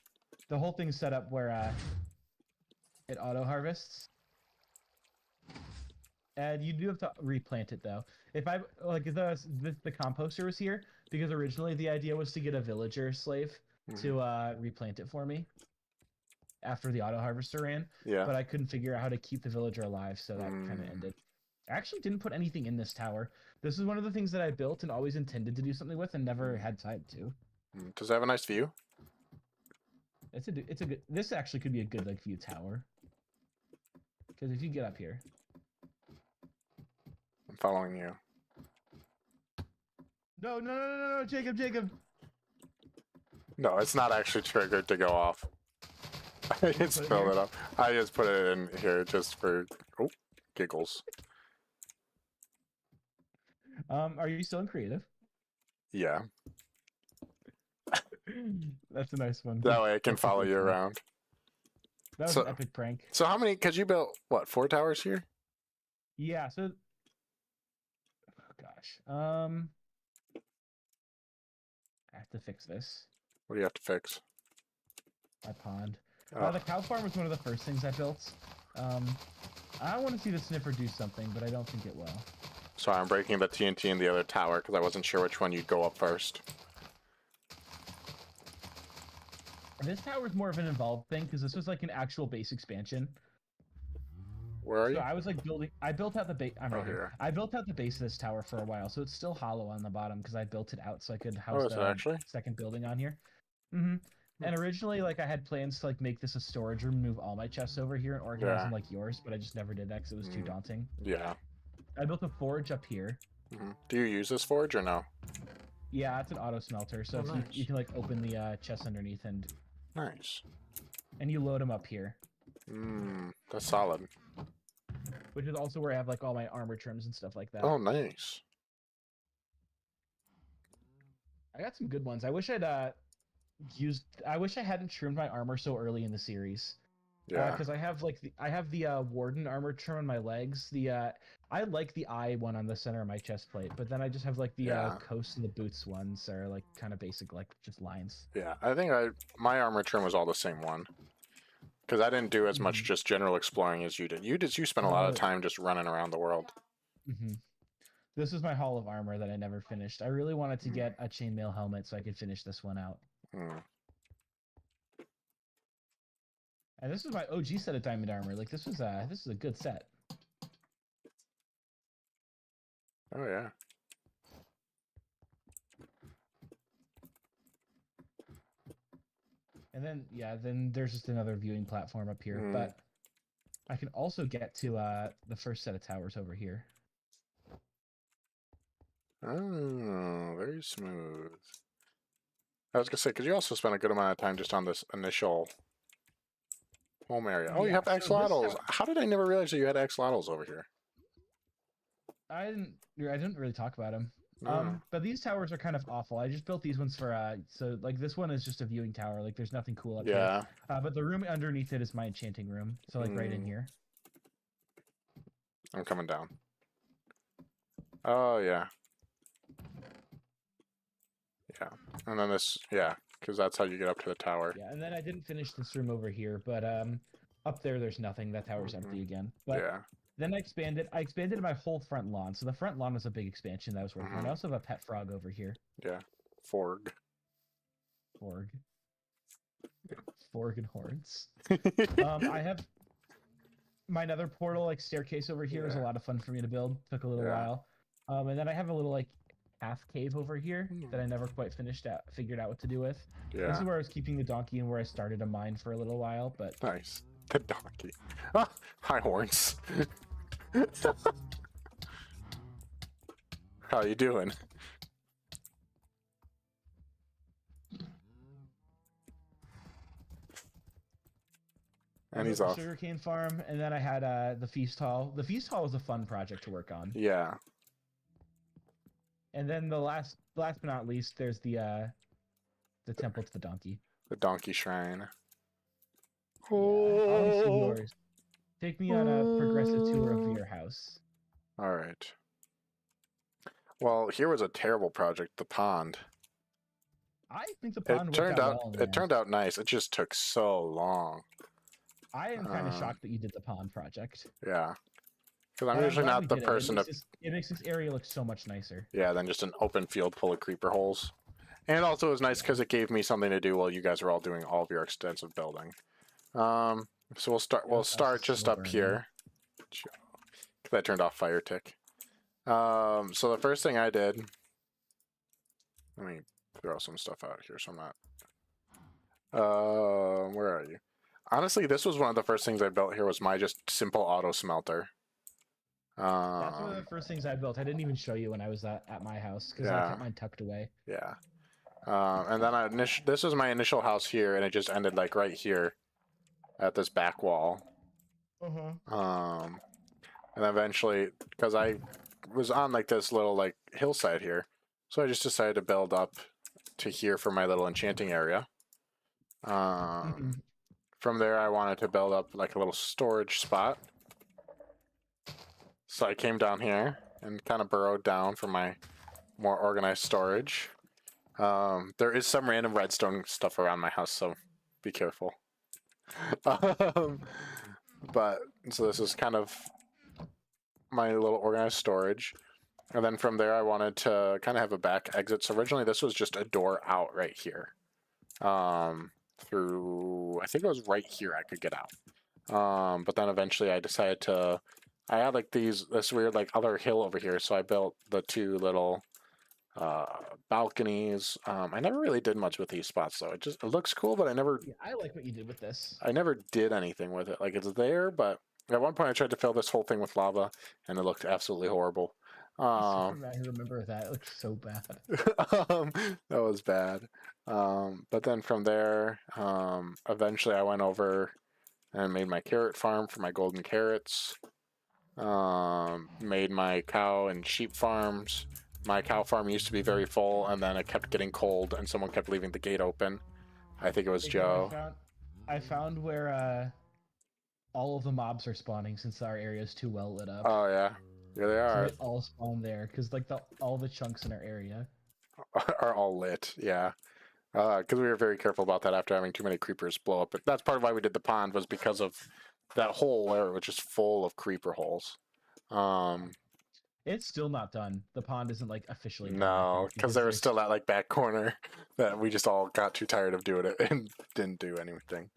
the whole thing's set up where it auto harvests. And you do have to replant it though. If I like if the composter was here because originally the idea was to get a villager slave to replant it for me after the auto harvester ran. Yeah. But I couldn't figure out how to keep the villager alive, so that kind of ended. I actually didn't put anything in this tower. This is one of the things that I built and always intended to do something with and never had time to. Does it have a nice view? It's a good. This actually could be a good like view tower. Because if you get up here. I'm following you. No, Jacob. No, it's not actually triggered to go off. I just filled it up. I just put it in here just for giggles. Are you still in creative? Yeah. That's a nice one. That way I can follow you around. That was an epic prank. So how many? Because you built what? 4 towers here? Yeah. So. Oh gosh. I have to fix this. What do you have to fix? My pond. The cow farm was one of the first things I built. I want to see the sniffer do something, but I don't think it will. Sorry, I'm breaking the TNT in the other tower because I wasn't sure which one you'd go up first. This tower is more of an involved thing because this was like an actual base expansion. Where are you? So I was like building. I built out the base. I'm right here. here. I built out the base of this tower for a while, so it's still hollow on the bottom because I built it out so I could house the second building on here. And originally, like I had plans to like make this a storage room, move all my chests over here, and organize them like yours, but I just never did that because it was too daunting. Yeah. I built a forge up here. Do you use this forge or no? Yeah, it's an auto smelter, so you can like open the chest underneath and. Nice. And you load them up here. That's solid. Which is also where I have like all my armor trims and stuff like that. Oh, nice. I got some good ones. I wish I'd I wish I hadn't trimmed my armor so early in the series. Yeah. Because I have like the Warden armor trim on my legs. I like the eye one on the center of my chest plate, but then I just have like the coast and the boots ones are like kind of basic, like just lines. Yeah, I think my armor trim was all the same one. Because I didn't do as much just general exploring as you did. You spent a lot of time just running around the world. This is my Hall of Armor that I never finished. I really wanted to get a chainmail helmet so I could finish this one out. And this is my OG set of diamond armor. Like this is a good set. Oh yeah. And then there's just another viewing platform up here, but I can also get to the first set of towers over here. Oh, very smooth. I was gonna say, because you also spent a good amount of time just on this initial home area. Oh, you have axolotls. How did I never realize that you had axolotls over here? I didn't really talk about them. But these towers are kind of awful. I just built these ones for so like this one is just a viewing tower. Like there's nothing cool up here. But the room underneath it is my enchanting room. So like right in here. I'm coming down. Oh yeah. Yeah, and then this, because that's how you get up to the tower. Yeah, and then I didn't finish this room over here, but up there's nothing. That tower's empty again. But then I expanded my whole front lawn. So the front lawn was a big expansion that I was working on. I also have a pet frog over here. Yeah, Forg and horns. I have my nether portal like staircase over here is a lot of fun for me to build. Took a little while. And then I have a little like half cave over here that I never quite figured out what to do with. This is where I was keeping the donkey and where I started a mine for a little while, but nice. The donkey. Hi horns. How you doing? And he's the off. sugarcane farm, and then I had the feast hall. The feast hall was a fun project to work on. Yeah. And then the last but not least, there's the temple to the donkey. The donkey shrine. Yeah, I want to see Oh. yours. Take me on a progressive tour of your house. All right. Well, here was a terrible project, the pond. I think the pond worked out well. It turned out nice. It just took so long. I am kind of shocked that you did the pond project. Yeah. Because I'm But usually glad not we the did it. person to. It makes this area look so much nicer. Yeah, than just an open field full of creeper holes. And also it was nice because it gave me something to do while you guys were all doing all of your extensive building. So we'll start. We'll start just up here. Because I turned off fire tick. So the first thing I did. Let me throw some stuff out here so I'm not. Where are you? Honestly, this was one of the first things I built here was my just simple auto smelter. That's one of the first things I built. I didn't even show you when I was at my house because I kept mine tucked away. Yeah. And then this was my initial house here, and it just ended like right here at this back wall. And then eventually, because I was on like this little like hillside here, so I just decided to build up to here for my little enchanting area. From there, I wanted to build up like a little storage spot. So I came down here and kind of burrowed down for my more organized storage. There is some random redstone stuff around my house, so be careful. But so this is kind of my little organized storage. And then from there, I wanted to kind of have a back exit. So originally, this was just a door out right here. Through, I think it was right here I could get out. But then eventually I decided to, I had like this weird like other hill over here. So I built the two little balconies. I never really did much with these spots though. It looks cool, but I never. Yeah, I like what you did with this. I never did anything with it. Like it's there, but at one point I tried to fill this whole thing with lava, and it looked absolutely horrible. I remember that. It looked so bad. That was bad. But then from there, eventually I went over and made my carrot farm for my golden carrots. Made my cow and sheep farms. My cow farm used to be very full, and then it kept getting cold, and someone kept leaving the gate open. I think it was Joe. I found where all of the mobs are spawning since our area is too well lit up. Oh yeah, here they are. So they all spawn there because like all the chunks in our area are all lit. Yeah, because we were very careful about that after having too many creepers blow up. But that's part of why we did the pond was because of that whole area, which is full of creeper holes. It's still not done. The pond isn't like officially done. No, because there was still that like back corner that we just all got too tired of doing it and didn't do anything.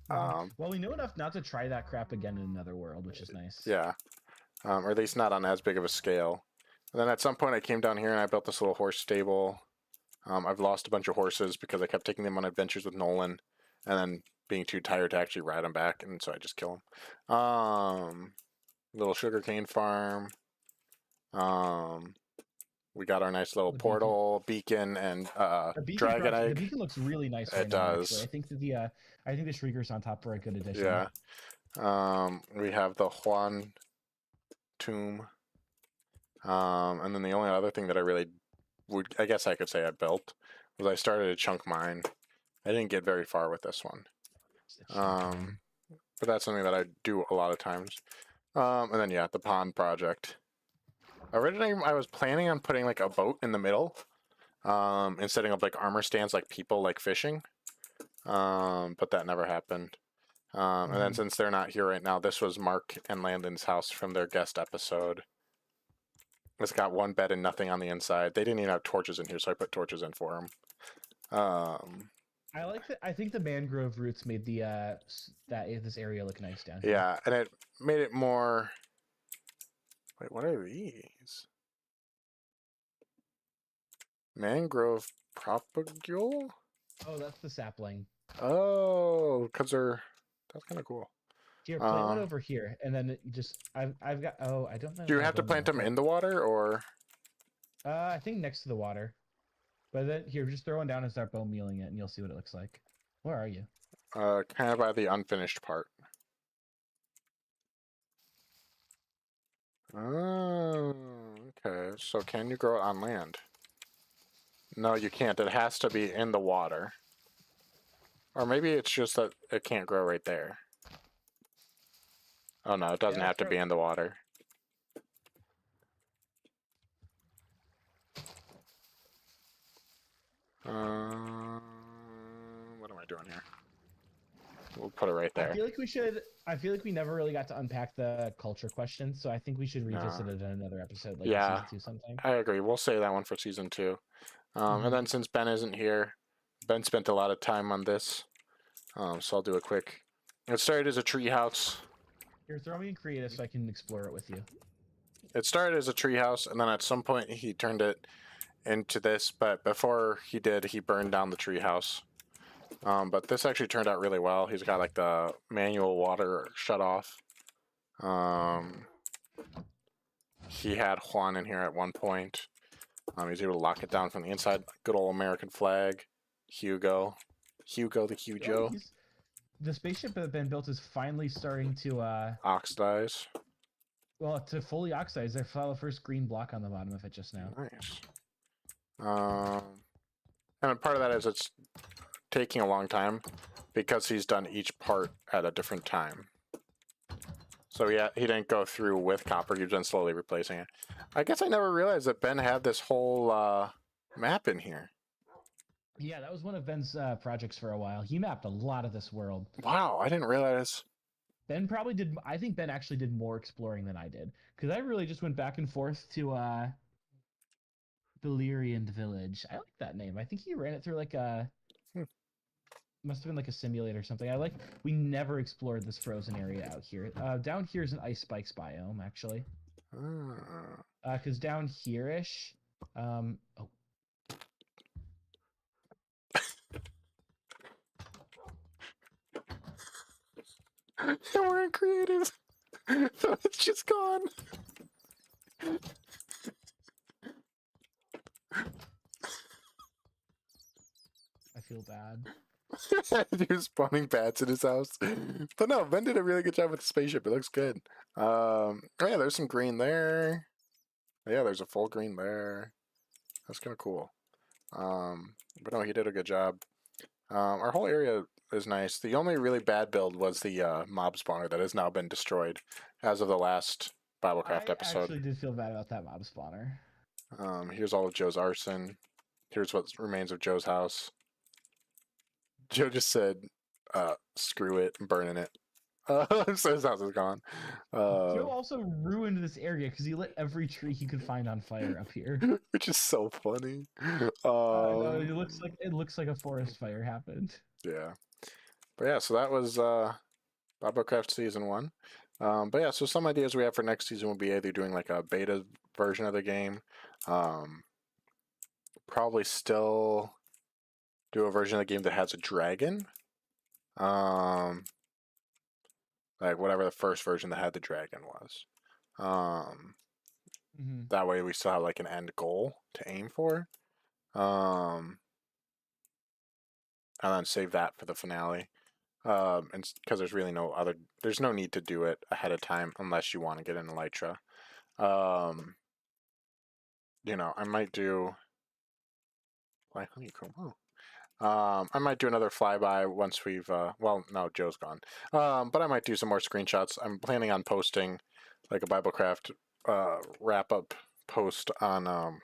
Well, we know enough not to try that crap again in another world, which is nice. Yeah, or at least not on as big of a scale. And then at some point I came down here and I built this little horse stable. I've lost a bunch of horses because I kept taking them on adventures with Nolan and then being too tired to actually ride them back, and so I just kill them. Little sugarcane farm. We got our nice little portal beacon and dragon egg. The beacon looks really nice. It does. Now, I think that I think the shriekers on top are a good addition. Yeah. We have the Juan tomb. And then the only other thing that I really I guess I could say I built was I started a chunk mine. I didn't get very far with this one. But that's something that I do a lot of times. And then yeah, the pond project. Originally, I was planning on putting like a boat in the middle, and setting up like armor stands like people like fishing, but that never happened. And then since they're not here right now, this was Mark and Landon's house from their guest episode. It's got one bed and nothing on the inside. They didn't even have torches in here, so I put torches in for them. I like that. I think the mangrove roots made this area look nice down here. Yeah, and it made it more. Wait, what are these? Mangrove propagule? Oh, that's the sapling. Oh, because that's kind of cool. Here, plant one over here, and then I've got. Oh, I don't know. Do you have to plant them in the water, or? I think next to the water. But then here, just throw one down and start bone mealing it, and you'll see what it looks like. Where are you? kind of by the unfinished part. Oh, okay. So can you grow it on land? No, you can't. It has to be in the water. Or maybe it's just that it can't grow right there. Oh no, it doesn't Yeah, have to be in the water. What am I doing here? We'll put it right I there. feel like we should. I feel like we never really got to unpack the culture question, so I think we should revisit No. it in another episode, like in Yeah, season 2 sometime. I agree. We'll say that one for season 2. Mhm. And then since Ben isn't here, Ben spent a lot of time on this. So I'll do a quick. It started as a treehouse. Here, throw me in creative so I can explore it with you. It started as a treehouse, and then at some point he turned it into this. But before he did, he burned down the treehouse. But this actually turned out really well. He's got like the manual water shut off. He had Juan in here at one point. He's able to lock it down from the inside. Good old American flag. Hugo the Hugo. The spaceship that Ben built is finally starting to Oxidize. well, to fully oxidize. There's the first green block on the bottom of it just now. Nice. And part of that is it's taking a long time because he's done each part at a different time. So yeah, he didn't go through with copper. You've been slowly replacing it. I guess I never realized that Ben had this whole map in here. Yeah, that was one of Ben's projects for a while. He mapped a lot of this world. Wow, I didn't realize. Ben probably did. I think Ben actually did more exploring than I did, because I really just went back and forth to Beleriand Village. I like that name. I think he ran it through like a must have been like a simulator or something. We never explored this frozen area out here. Down here is an ice spikes biome actually. Because down here-ish, oh. We're in creative. So it's just gone. I feel bad. He was spawning bats in his house. But no, Ben did a really good job with the spaceship. It looks good. Oh yeah, there's some green there. Yeah, there's a full green there. That's kind of cool. But no, he did a good job. Our whole area is nice. The only really bad build was the mob spawner that has now been destroyed as of the last BibleCraft episode. I actually did feel bad about that mob spawner. Here's all of Joe's arson. Here's what remains of Joe's house. Joe just said, screw it, I'm burning it. So his house is gone. Joe also ruined this area because he lit every tree he could find on fire up here. Which is so funny. It looks like a forest fire happened. Yeah. But yeah, so that was BibleCraft Season 1. But yeah, so some ideas we have for next season will be either doing like a beta version of the game. Probably still do a version of the game that has a dragon. Like whatever the first version that had the dragon was. That way we still have like an end goal to aim for. And then save that for the finale. And because there's really there's no need to do it ahead of time unless you want to get an elytra. You know, I might do like honeycomb. I might do another flyby once we've well, no, Joe's gone. But I might do some more screenshots. I'm planning on posting like a BibleCraft wrap up post on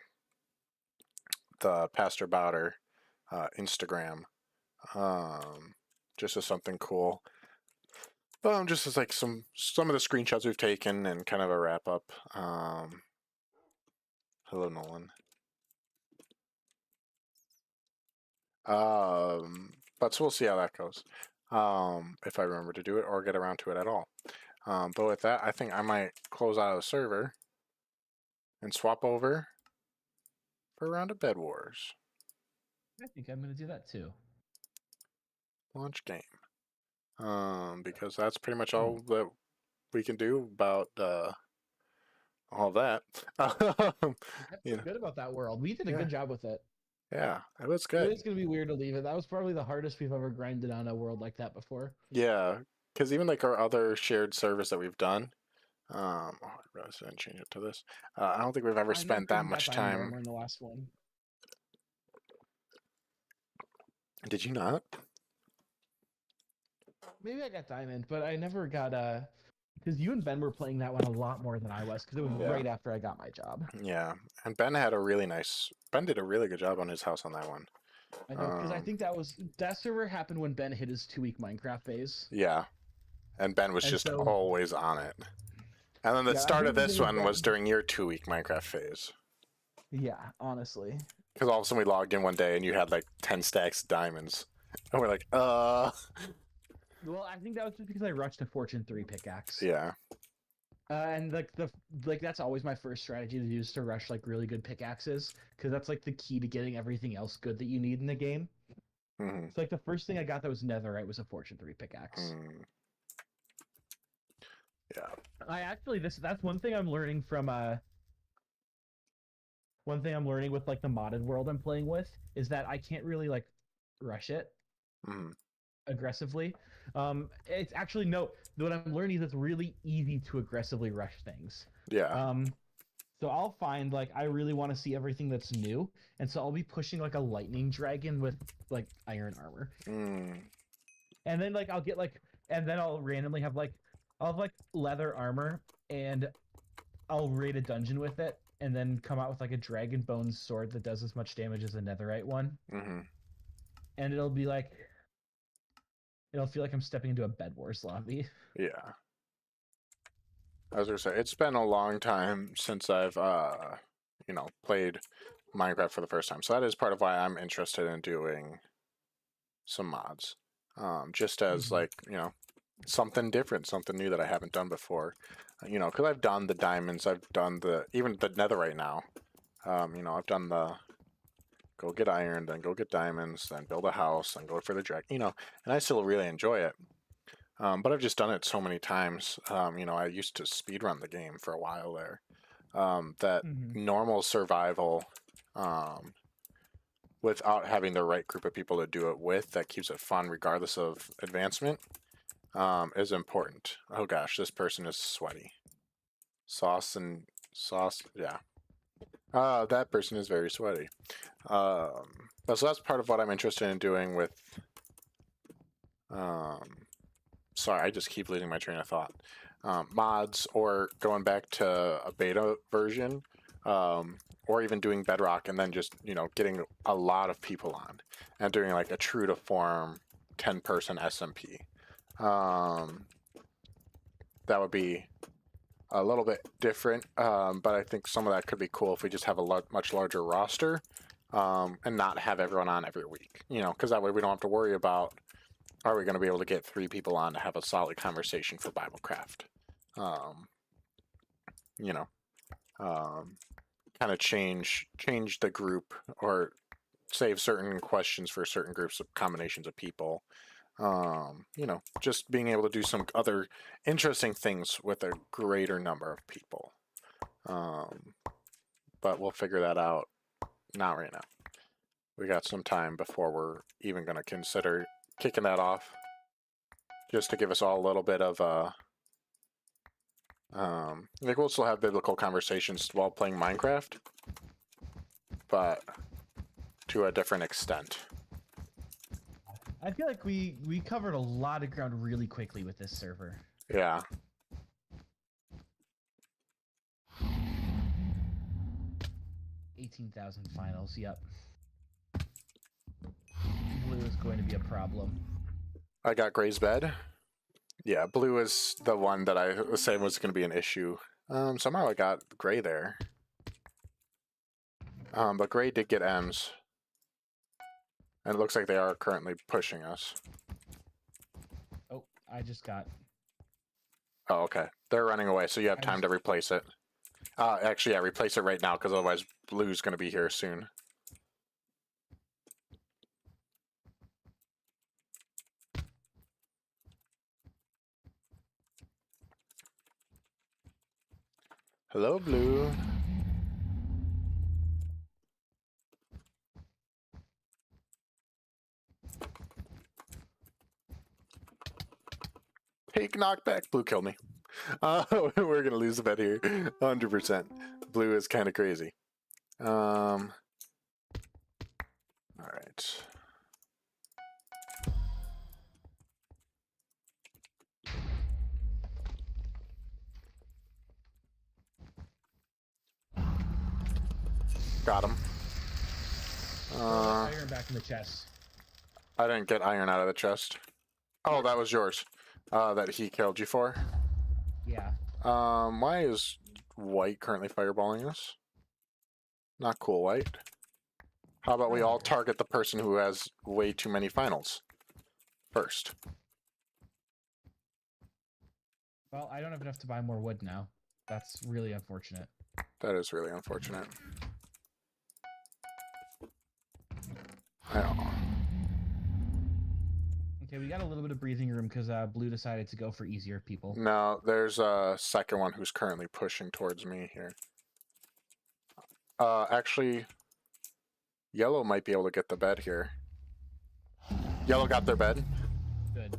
the Pastor Bowder Instagram. Just as something cool. Just as like some of the screenshots we've taken and kind of a wrap up. Hello, Nolan. But so we'll see how that goes. If I remember to do it or get around to it at all. But with that, I think I might close out of the server and swap over for a round of Bed Wars. I think I'm going to do that too. Launch game. Because that's pretty much all that we can do about all that. I feel good about that world. We did a good job with it. Yeah, it was It good. is gonna be weird to leave it. That was probably the hardest we've ever grinded on a world like that before. Yeah, because even like our other shared service that we've done, oh, I realized I didn't change it to this. I don't think we've ever I never spent that even got much diamond time. armor in the last one. Did you not? Maybe I got diamond, but I never got because you and Ben were playing that one a lot more than I was because it was Yeah. right after I got my job. Yeah, and Ben did a really good job on his house on that one. I know because I think that server happened when Ben hit his 2-week Minecraft phase. Yeah, and Ben was And just so- always on it. And then the Yeah, I start think of the this thing with one was Ben- during your 2-week Minecraft phase. Yeah, honestly. Because all of a sudden we logged in one day and you had like 10 stacks of diamonds. And we're like, Well, I think that was just because I rushed a Fortune 3 pickaxe. Yeah. And like that's always my first strategy to do is to rush like really good pickaxes because that's like the key to getting everything else good that you need in the game. Mm-hmm. So like the first thing I got that was netherite was a Fortune 3 pickaxe. Yeah. I actually that's one thing I'm learning from one thing I'm learning with like the modded world I'm playing with is that I can't really like rush it aggressively. It's actually no. What I'm learning is it's really easy to aggressively rush things. Yeah. So I'll find like I really want to see everything that's new, and so I'll be pushing like a lightning dragon with like iron armor, and then like I'll get like, and then I'll randomly have like I'll have like leather armor, and I'll raid a dungeon with it, and then come out with like a dragon bones sword that does as much damage as a netherite one, and it'll be like. It'll feel like I'm stepping into a Bed Wars lobby. Yeah. I was gonna say it's been a long time since I've played Minecraft for the first time. So that is part of why I'm interested in doing some mods. Just as like, something different, something new that I haven't done before. Because I've done the diamonds, I've done even the netherite now. I've done the go get iron, then go get diamonds, then build a house, then go for the dragon, and I still really enjoy it. But I've just done it so many times. I used to speedrun the game for a while there. That normal survival, without having the right group of people to do it with, that keeps it fun regardless of advancement, is important. Oh gosh, this person is sweaty. Sauce, yeah. That person is very sweaty. So that's part of what I'm interested in doing with. Sorry, I just keep losing my train of thought. Mods or going back to a beta version, or even doing Bedrock and then just getting a lot of people on and doing like a true to form 10-person SMP. That would be a little bit different, but I think some of that could be cool if we just have a much larger roster, and not have everyone on every week. Because that way we don't have to worry about, are we going to be able to get 3 people on to have a solid conversation for BibleCraft? Kind of change the group or save certain questions for certain groups of combinations of people. Just being able to do some other interesting things with a greater number of people. But we'll figure that out. Not right now. We got some time before we're even going to consider kicking that off. Just to give us all a little bit of we'll still have biblical conversations while playing Minecraft, but to a different extent. I feel like we covered a lot of ground really quickly with this server. Yeah. 18,000 finals, yep. Blue is going to be a problem. I got Gray's bed. Yeah, blue is the one that I was saying was going to be an issue. Somehow I got Gray there. But Gray did get M's. And it looks like they are currently pushing us. Oh, I just got... Oh, okay. They're running away, so you have time to replace it. Actually, yeah, replace it right now, because otherwise blue's going to be here soon. Hello, blue. Take knockback. Blue killed me. We're gonna lose the bet here. 100%. Blue is kind of crazy. All right. Got him. Iron back in the chest. I didn't get iron out of the chest. Oh, that was yours. That he killed you for. Yeah. Why is white currently fireballing us? Not cool, white. How about we all target the person who has way too many finals first? Well, I don't have enough to buy more wood now. That's really unfortunate. That is really unfortunate. I don't know. Okay, we got a little bit of breathing room because Blue decided to go for easier people. No, there's a second one who's currently pushing towards me here. Actually, yellow might be able to get the bed here. Yellow got their bed. Good.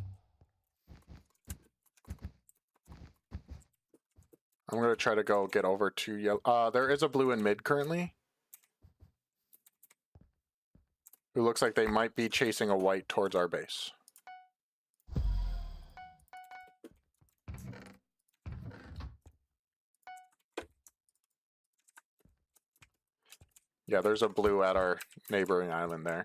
I'm going to try to go get over to yellow. There is a blue in mid currently. Who looks like they might be chasing a white towards our base. Yeah, there's a blue at our neighboring island there.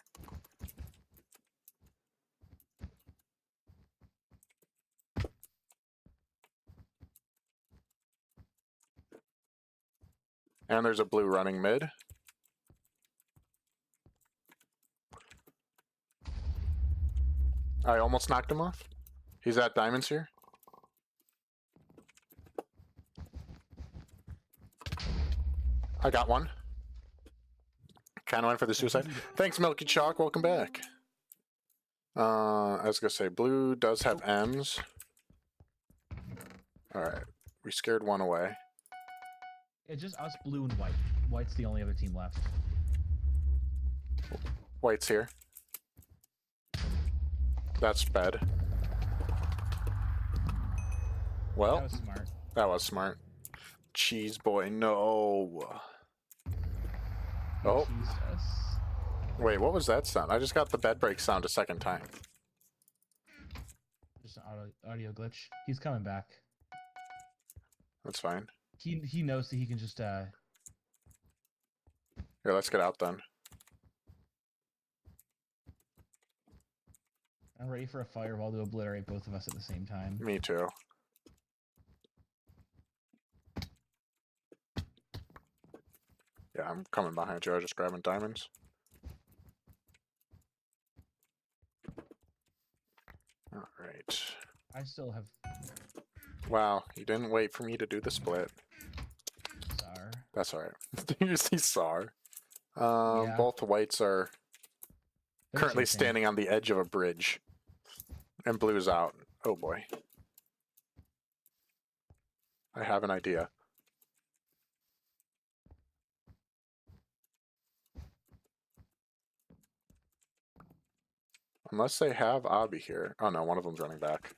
And there's a blue running mid. I almost knocked him off. He's at diamonds here. I got one. Kind of went for the suicide. Thanks, Milky Chalk. Welcome back. I was going to say, blue does have M's. Alright. We scared one away. It's just us, blue, and white. White's the only other team left. White's here. That's bed. Well, That was smart. that was smart. Cheese boy, no. Oh, Jesus. wait, what was that sound? I just got the bed break sound a second time. Just an audio glitch. He's coming back. That's fine. He knows that he can just Here, let's get out then. I'm ready for a fireball to obliterate both of us at the same time. Me too. Yeah, I'm coming behind you. I was just grabbing diamonds. Alright. I still have Wow, you didn't wait for me to do the split. Tsar. That's alright. You see SAR. Both whites are They're currently chasing. standing on the edge of a bridge. And blue's out. Oh boy. I have an idea. Unless they have Obby here. Oh no, one of them's running back.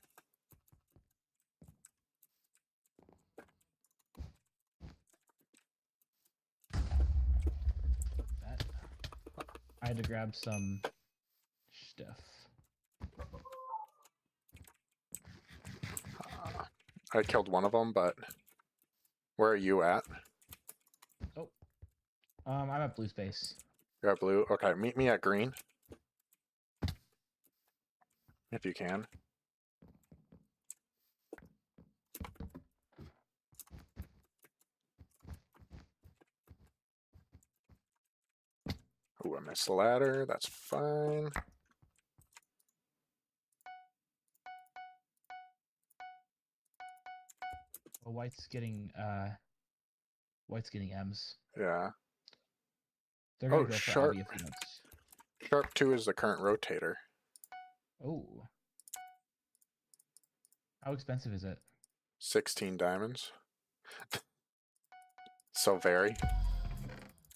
That. I had to grab some stuff. I killed one of them, but where are you at? Oh. I'm at blue space. You're at blue? Okay, meet me at green. If you can. Ooh, I missed the ladder. That's fine. Well, white's getting M's. Yeah. They're gonna Oh, go for sharp. Abby if he wants. Sharp 2 is the current rotator. Oh. How expensive is it? 16 diamonds. So very.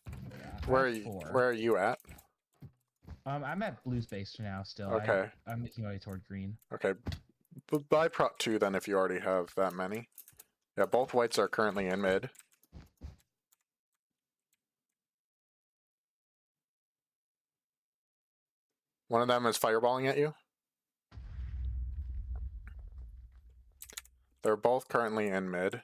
Yeah, Where I are have you? 4. Where are you at? I'm at blue space for now. Still. Okay. I'm making my way toward green. Okay. But buy prop 2 then if you already have that many. Yeah, both whites are currently in mid. One of them is fireballing at you. They're both currently in mid.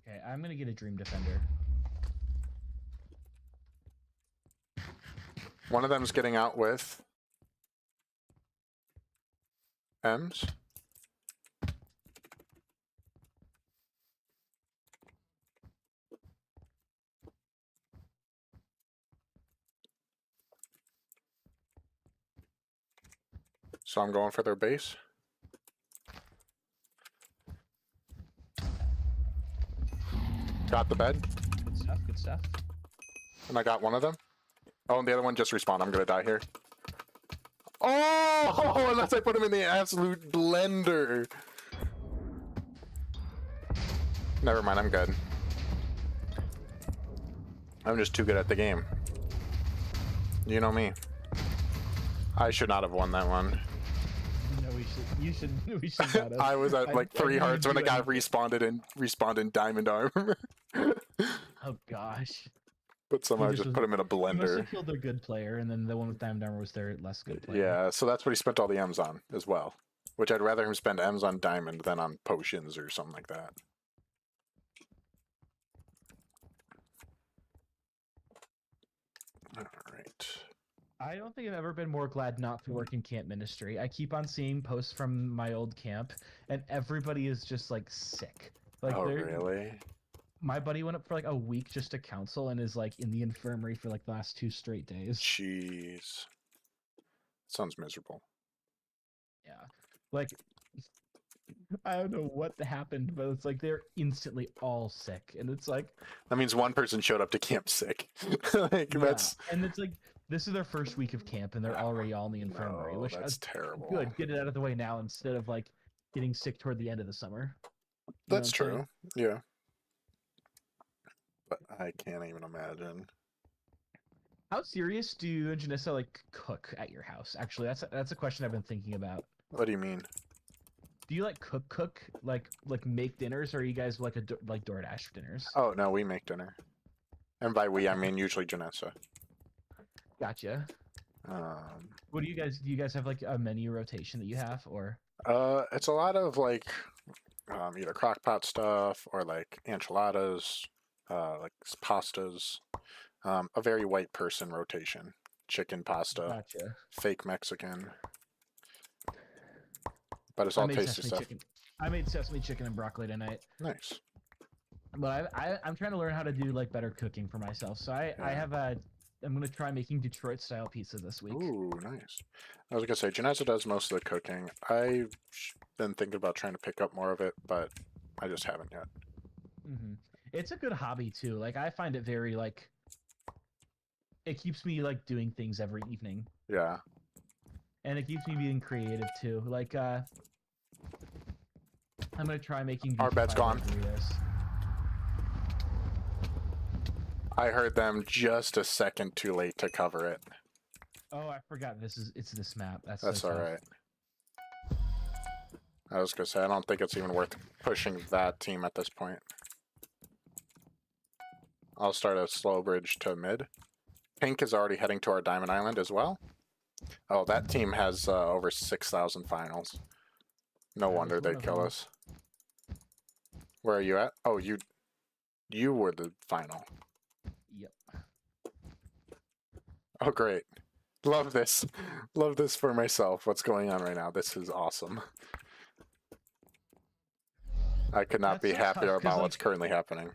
Okay, I'm gonna get a Dream Defender. One of them's getting out with M's. So I'm going for their base. Got the bed. Good stuff, good stuff. And I got one of them. Oh, and the other one just respawned. I'm gonna die here. Oh, unless I put him in the absolute blender. Never mind, I'm good. I'm just too good at the game. You know me. I should not have won that one. No, we should not have. I was at like 3 didn't hearts when a do guy anything. respawned in diamond armor. Oh gosh. But somehow I just just was- put him in a He must blender. have killed their good player, and then the one with Diamond Armor was their less good player. Yeah, so that's what he spent all the M's on as well. Which I'd rather him spend M's on diamond than on potions or something like that. Alright. I don't think I've ever been more glad not to work in camp ministry. I keep on seeing posts from my old camp, and everybody is just like sick. Like Oh, they're really? my buddy went up for like a week just to counsel and is like in the infirmary for like the last 2 straight days. Jeez. Sounds miserable. Yeah. Like I don't know what happened, but it's like they're instantly all sick. And it's like That means one person showed up to camp sick. Like, yeah. that's... And it's like this is their first week of camp and they're already all in the infirmary, No, which that's terrible. good. Get it out of the way now instead of like getting sick toward the end of the summer. You know That's what I'm saying? true. Yeah. But I can't even imagine. How serious do you and Janessa like cook at your house? Actually, that's a question I've been thinking about. What do you mean? Do you like cook like make dinners, or are you guys like like DoorDash dinners? Oh, no, we make dinner. And by we, I mean usually Janessa. Gotcha. Um, What do you guys have like a menu rotation that you have, or it's a lot of like either crockpot stuff or like enchiladas, like pastas, a very white person rotation. Chicken pasta, gotcha? fake Mexican. But it's all tasty stuff. chicken. I made sesame chicken and broccoli tonight, Nice. but I'm trying to learn how to do like better cooking for myself. So I Yeah. have I'm gonna try making Detroit style pizza this week. Ooh, nice. I was gonna say, Janessa does most of the cooking. I've been thinking about trying to pick up more of it, but I just haven't yet. It's a good hobby too. Like I find it very like it keeps me like doing things every evening, Yeah. and it keeps me being creative too. Like I'm gonna try making Our beef bed's fiber gone. burritos. I heard them just a second too late to cover it. Oh, I forgot it's this map. That's That's so tough. alright. I was gonna say, I don't think it's even worth pushing that team at this point. I'll start a slow bridge to mid. Pink is already heading to our Diamond Island as well. Oh, that team has over 6,000 finals. No That wonder is one they'd of kill them. us. Where are you at? Oh, you were the final. Yep. Oh, great. Love this. Love this for myself. What's going on right now? This is awesome. I could not That's be so tough, happier 'cause, about what's like, currently happening.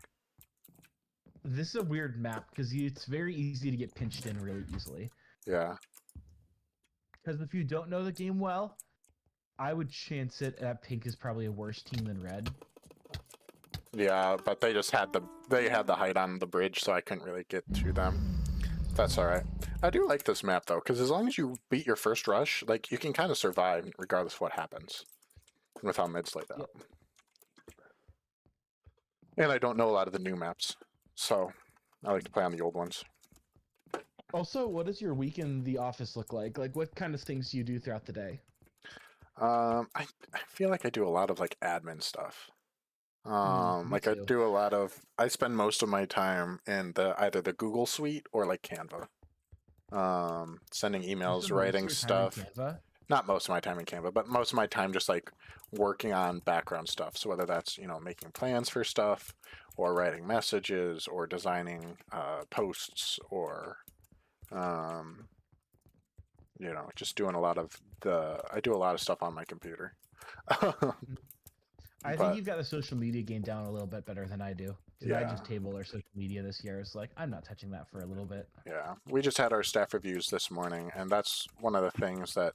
This is a weird map because it's very easy to get pinched in really easily. Yeah. Because if you don't know the game well, I would chance it that Pink is probably a worse team than Red. Yeah, but they just had the height on the bridge, so I couldn't really get to them. That's alright. I do like this map though, because as long as you beat your first rush, like you can kind of survive regardless of what happens with how mid's laid out. And I don't know a lot of the new maps, so I like to play on the old ones. Also, what does your week in the office look like? Like, what kind of things do you do throughout the day? I feel like I do a lot of like admin stuff. Me Like I too. do a lot of. I spend most of my time in either the Google Suite or like Canva. Sending You emails, spend most of writing your time in stuff. Canva? Not most of my time in Canva, but most of my time just like working on background stuff. So whether that's making plans for stuff, or writing messages, or designing posts, or just doing a lot of I do a lot of stuff on my computer. I think But you've got the social media game down a little bit better than I do. Because I yeah, just tabled our social media this year. It's like, I'm not touching that for a little bit. yeah, we just had our staff reviews this morning, and that's one of the things that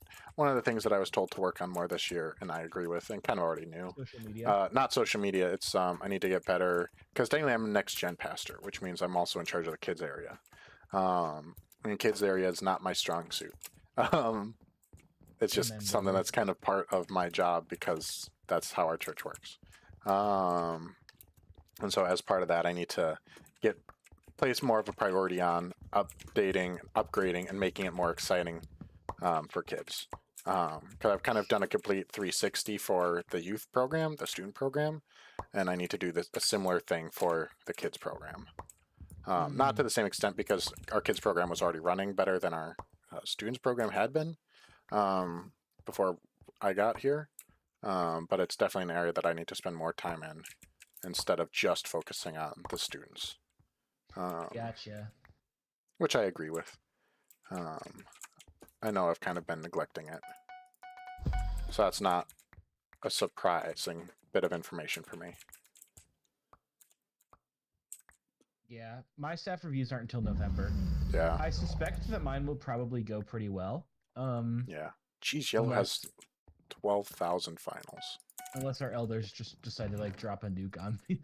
I was told to work on more this year, and I agree with, and kind of already knew. Social media. Not social media. It's I need to get better because technically I'm a next gen pastor, which means I'm also in charge of the kids area. And kids area is not my strong suit. It's just Amen, something brother. that's kind of part of my job because that's how our church works. And so as part of that, I need to place more of a priority on updating, upgrading, and making it more exciting for kids. Because I've kind of done a complete 360 for the youth program, the student program, and I need to do a similar thing for the kids program. Not to the same extent because our kids program was already running better than our students program had been before I got here. But it's definitely an area that I need to spend more time in instead of just focusing on the students. Gotcha. Which I agree with. I know I've kind of been neglecting it. So that's not a surprising bit of information for me. Yeah, my staff reviews aren't until November. Yeah. I suspect that mine will probably go pretty well. Yeah. Geez, Yellow has 12,000 finals. Unless our elders just decide to like drop a nuke on me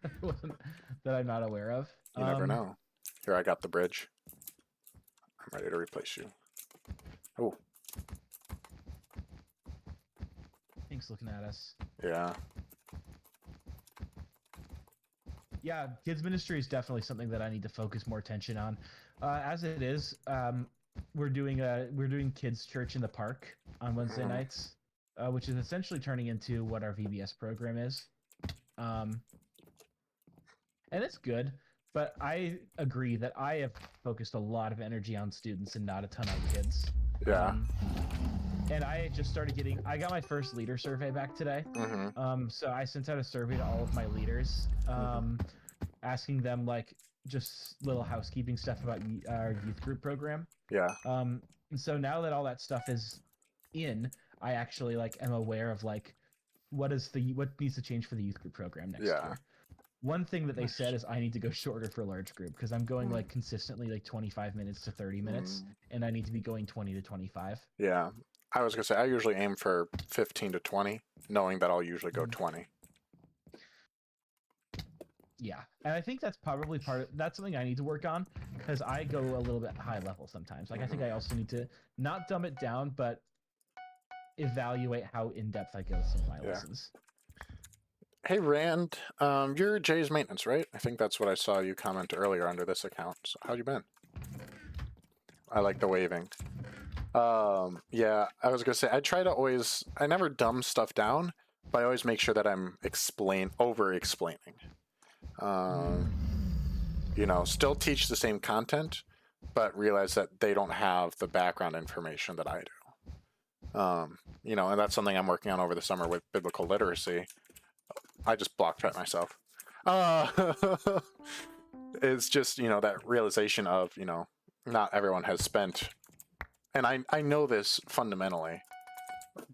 that I'm not aware of. You never know. Here, I got the bridge. I'm ready to replace you. Oh. Thanks looking at us. Yeah. Yeah, kids ministry is definitely something that I need to focus more attention on. As it is, we're doing kids church in the park on Wednesday nights, which is essentially turning into what our VBS program is. And it's good, but I agree that I have focused a lot of energy on students and not a ton on kids. Yeah. And I just started I got my first leader survey back today. So I sent out a survey to all of my leaders, asking them like just little housekeeping stuff about our youth group program. Yeah. And so now that all that stuff is in, I actually like am aware of like what needs to change for the youth group program next year. One thing that they said is I need to go shorter for large group because I'm going like consistently like 25 minutes to 30 minutes, and I need to be going 20 to 25. Yeah. I was going to say, I usually aim for 15 to 20, knowing that I'll usually go 20. Yeah. And I think that's probably that's something I need to work on because I go a little bit high level sometimes. Like I think I also need to not dumb it down, but evaluate how in-depth I go with some of my lessons. Hey, Rand, you're Jay's maintenance, right? I think that's what I saw you comment earlier under this account. So how you been? I like the waving. Yeah, I was gonna say I never dumb stuff down, but I always make sure that I'm over-explaining. Still teach the same content, but realize that they don't have the background information that I do. And that's something I'm working on over the summer with biblical literacy. I just block type myself. It's just, that realization of, not everyone has spent, and I know this fundamentally,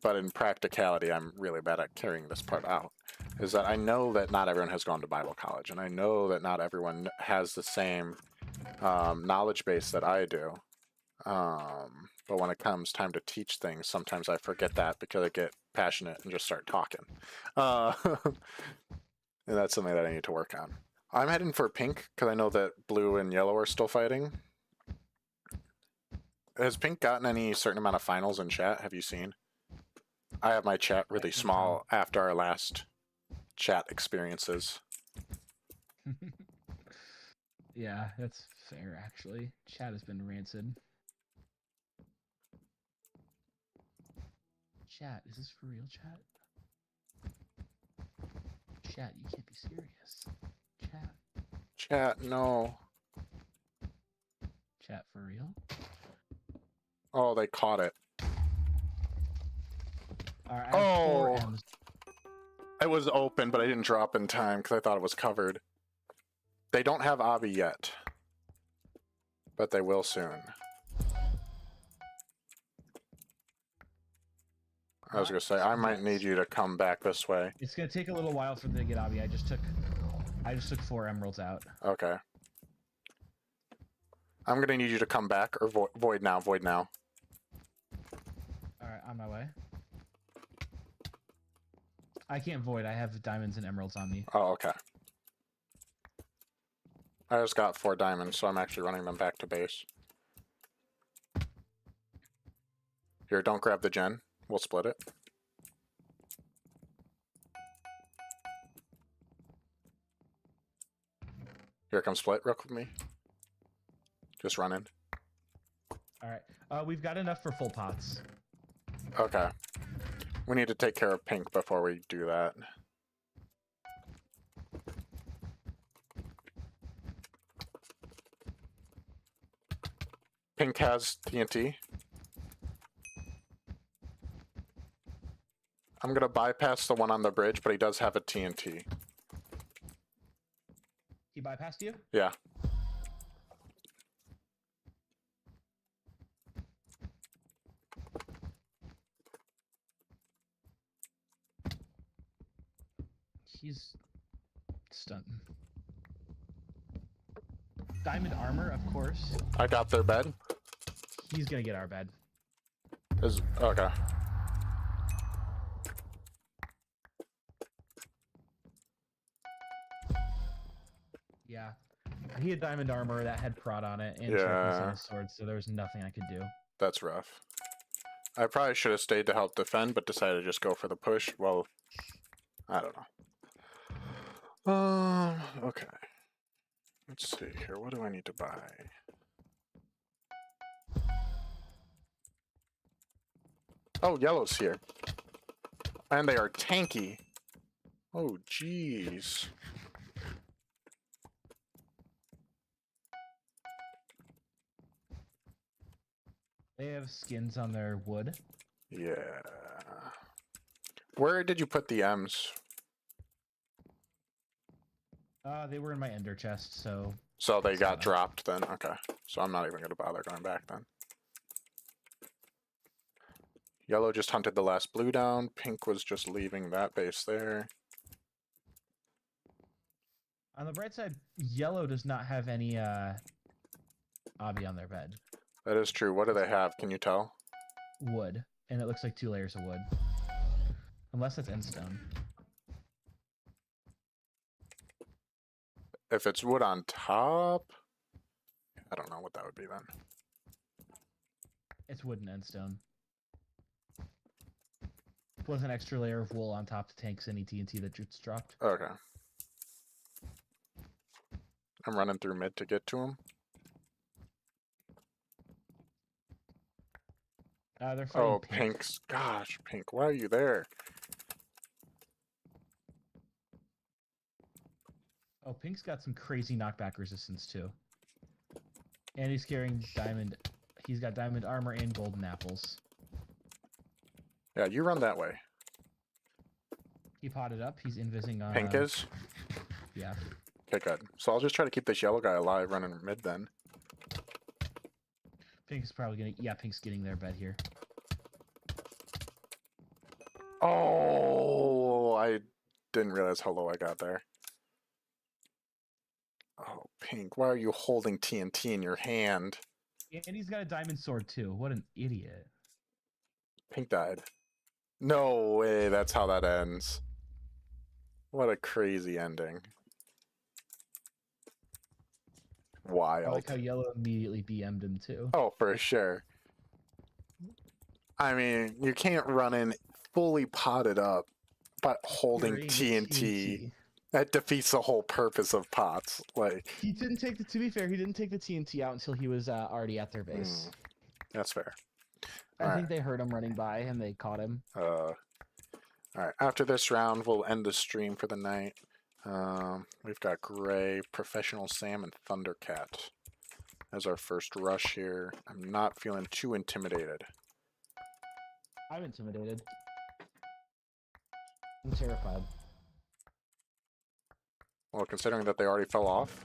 but in practicality, I'm really bad at carrying this part out, is that I know that not everyone has gone to Bible college, and I know that not everyone has the same knowledge base that I do. But when it comes time to teach things, sometimes I forget that because I get passionate and just start talking. And that's something that I need to work on. I'm heading for pink because I know that blue and yellow are still fighting. Has pink gotten any certain amount of finals in chat? Have you seen? I have my chat really small after our last chat experiences. Yeah, that's fair, actually. Chat has been rancid. Chat, is this for real, chat? Chat, you can't be serious. Chat. Chat, no. Chat, for real? Oh, they caught it. Alright, I have 4 Oh. M's. It was open, but I didn't drop in time because I thought it was covered. They don't have Avi yet, but they will soon. I was gonna say I might need you to come back this way. It's gonna take a little while for them to get Abby. I just took 4 emeralds out. Okay. I'm gonna need you to come back or void now. Void now. All right, on my way. I can't void. I have diamonds and emeralds on me. Oh, okay. I just got 4 diamonds, so I'm actually running them back to base. Here, don't grab the gen. We'll split it. Here, come split real quick with me. Just run in. All right. We've got enough for full pots. Okay. We need to take care of pink before we do that. Pink has TNT. I'm gonna bypass the one on the bridge, but he does have a TNT. He bypassed you? Yeah. He's stunting. Diamond armor, of course. I got their bed. He's gonna get our bed. Okay. Yeah. He had diamond armor that had prod on it and Yeah. sharpness on his sword, so there was nothing I could do. That's rough. I probably should have stayed to help defend, but decided to just go for the push. Well, I don't know. Okay. Let's see here. What do I need to buy? Oh, yellow's here. And they are tanky. Oh, jeez. They have skins on their wood. Yeah. Where did you put the M's? They were in my ender chest, so... So they got Seven. dropped then? Okay. So I'm not even going to bother going back then. Yellow just hunted the last blue down. Pink was just leaving that base there. On the bright side, yellow does not have any, obby on their bed. That is true. What do they have? Can you tell? Wood. And it looks like 2 layers of wood. Unless it's endstone. If it's wood on top, I don't know what that would be then. It's wood and endstone. Plus an extra layer of wool on top to tanks any TNT that gets dropped. Okay. I'm running through mid to get to him. They're fighting Oh, pink. Pink's. Gosh, Pink, why are you there? Oh, Pink's got some crazy knockback resistance too. And he's carrying diamond. He's got diamond armor and golden apples. Yeah, you run that way. He potted up. He's invising on. Pink is? Yeah. Okay, good. So I'll just try to keep this yellow guy alive running mid then. Pink is probably gonna. Yeah, Pink's getting their bed here. Oh, I didn't realize how low I got there. Oh, Pink, why are you holding TNT in your hand? And he's got a diamond sword too. What an idiot. Pink died. No way, that's how that ends. What a crazy ending. I Wild. like how yellow immediately BM'd him too. Oh, for sure. I mean, you can't run in fully potted up, but holding Carrying TNT. That defeats the whole purpose of pots. Like, He didn't take the. To be fair, he didn't take the TNT out until he was already at their base. that's fair. I All think they heard him running by and they caught him. All right. After this round, we'll end the stream for the night. We've got Gray, Professional Sam, and Thundercat as our first rush here. I'm not feeling too intimidated. I'm intimidated. I'm terrified. Well, considering that they already fell off.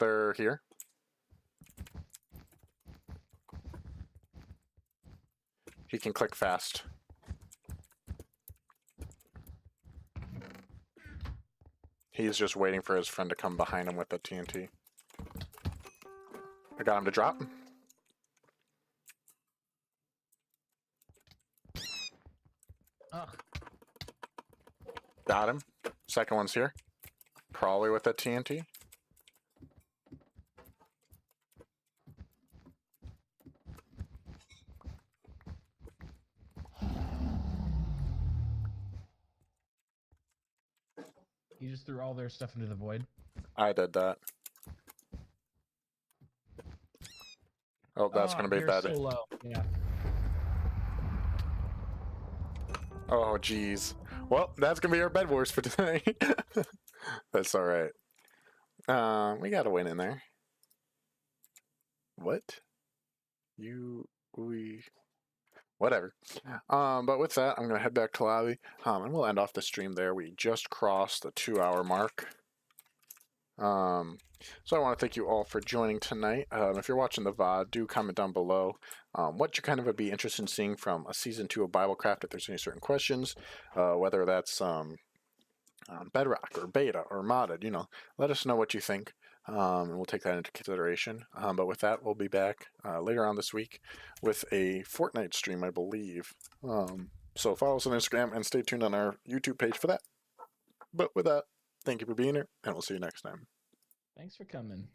They're here. He can click fast. He's just waiting for his friend to come behind him with the TNT. I got him to drop. Ugh. Got him. Second one's here. Probably with the TNT. You just threw all their stuff into the void. I did that. Oh, that's gonna be they're bad. so low. Yeah. Oh, jeez. Well, that's gonna be our bed wars for tonight. That's all right. We got a win in there. What? Whatever. But with that, I'm gonna head back to lobby, and we'll end off the stream there. We just crossed the 2-hour mark. So I want to thank you all for joining tonight. If you're watching the VOD, do comment down below what you kind of would be interested in seeing from a season 2 of BibleCraft. If there's any certain questions, whether that's Bedrock or beta or modded, let us know what you think. And we'll take that into consideration. But with that, we'll be back later on this week with a Fortnite stream, I believe. So follow us on Instagram and stay tuned on our YouTube page for that. But with that, thank you for being here, and we'll see you next time. Thanks for coming.